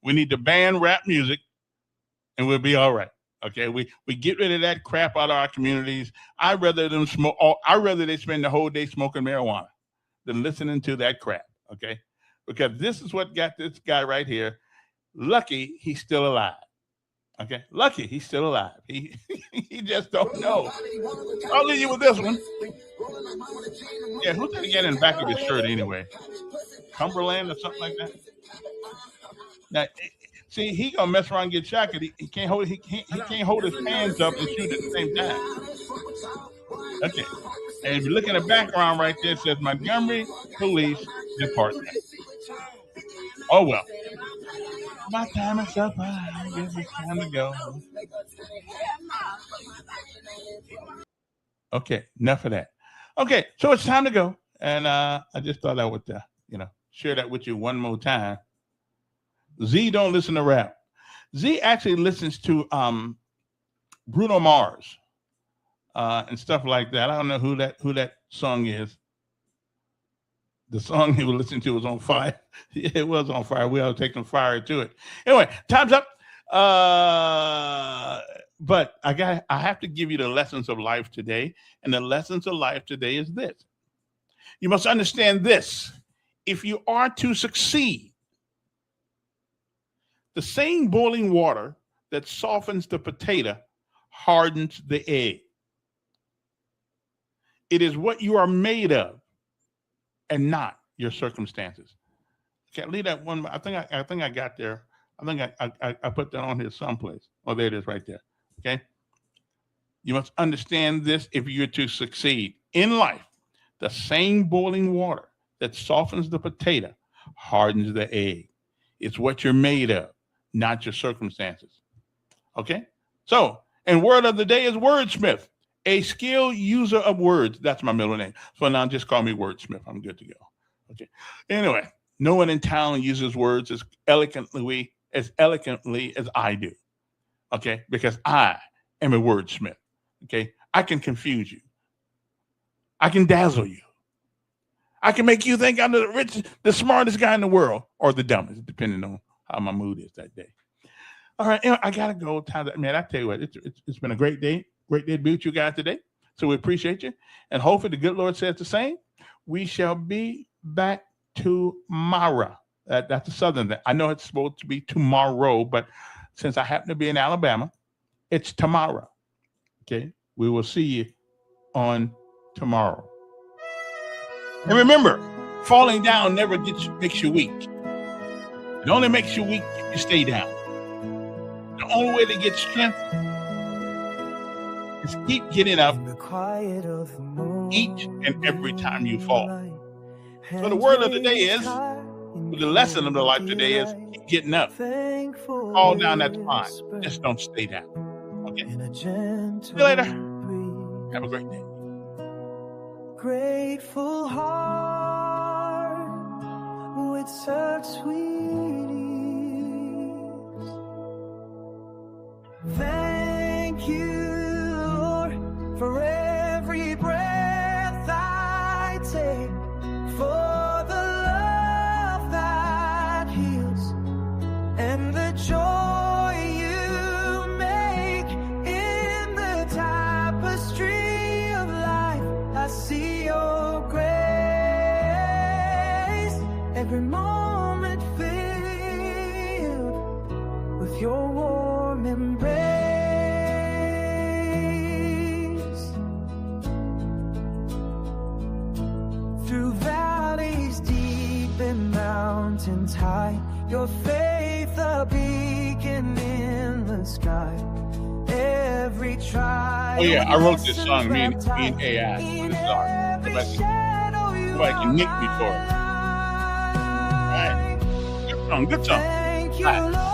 We need to ban rap music and we'll be all right. Okay, we get rid of that crap out of our communities. I'd rather they spend the whole day smoking marijuana than listening to that crap. Okay, because this is what got this guy right here. Lucky he's still alive. Okay, lucky he's still alive. He just don't know. I'll leave you with this one. Yeah, who's that again in the back of his shirt anyway? Cumberland or something like that. Now, see, he gonna mess around and get shot because he can't hold his hands up and shoot at the same time. Okay, and if you look in the background right there, it says Montgomery Police Department. Oh well, my time is up. I guess it's time to go. Okay, enough of that. Okay, so it's time to go, and I just thought I would, share that with you one more time. Z don't listen to rap. Z actually listens to Bruno Mars and stuff like that. I don't know who that song is. The song he was listening to was on fire. Yeah, it was on fire. We all taking fire to it. Anyway, time's up. But I have to give you the lessons of life today. And the lessons of life today is this. You must understand this. If you are to succeed, the same boiling water that softens the potato hardens the egg. It is what you are made of and not your circumstances. Can't leave that one. I think I got there. I think I put that on here someplace. Oh, there it is right there. Okay. You must understand this if you're to succeed in life. The same boiling water that softens the potato hardens the egg. It's what you're made of, not your circumstances. Okay? So, and word of the day is wordsmith, a skilled user of words. That's my middle name. So now just call me wordsmith. I'm good to go. Okay. Anyway, no one in town uses words as eloquently as I do. Okay? Because I am a wordsmith. Okay? I can confuse you. I can dazzle you. I can make you think I'm the smartest guy in the world, or the dumbest, depending on how my mood is that day. All right, I gotta go. Man, I tell you what, it's been a great day to be with you guys today. So we appreciate you, and hopefully the good Lord says the same. We shall be back tomorrow. That's a Southern thing. I know it's supposed to be tomorrow, but since I happen to be in Alabama, it's tomorrow. Okay, we will see you on tomorrow. And remember, falling down never makes you weak. It only makes you weak if you stay down. the only way to get strength is keep getting up each and every time you fall. So the word of the day is, the lesson of the life today is, keep getting up. Fall down, that's fine. Just don't stay down. Okay? See you later. Have a great day. Grateful heart with such sweet ease. Thank you, Lord, for every breath I take, for the love that heals and the joy you make in the tapestry of life. I see your grace, every moment filled with your warm embrace. Through valleys deep and mountains high, your faith a beacon in the sky. Every trial. Oh yeah, I wrote this song, me and AI. This song. Nobody can nick me for it. All right. Good song. Good song. All right.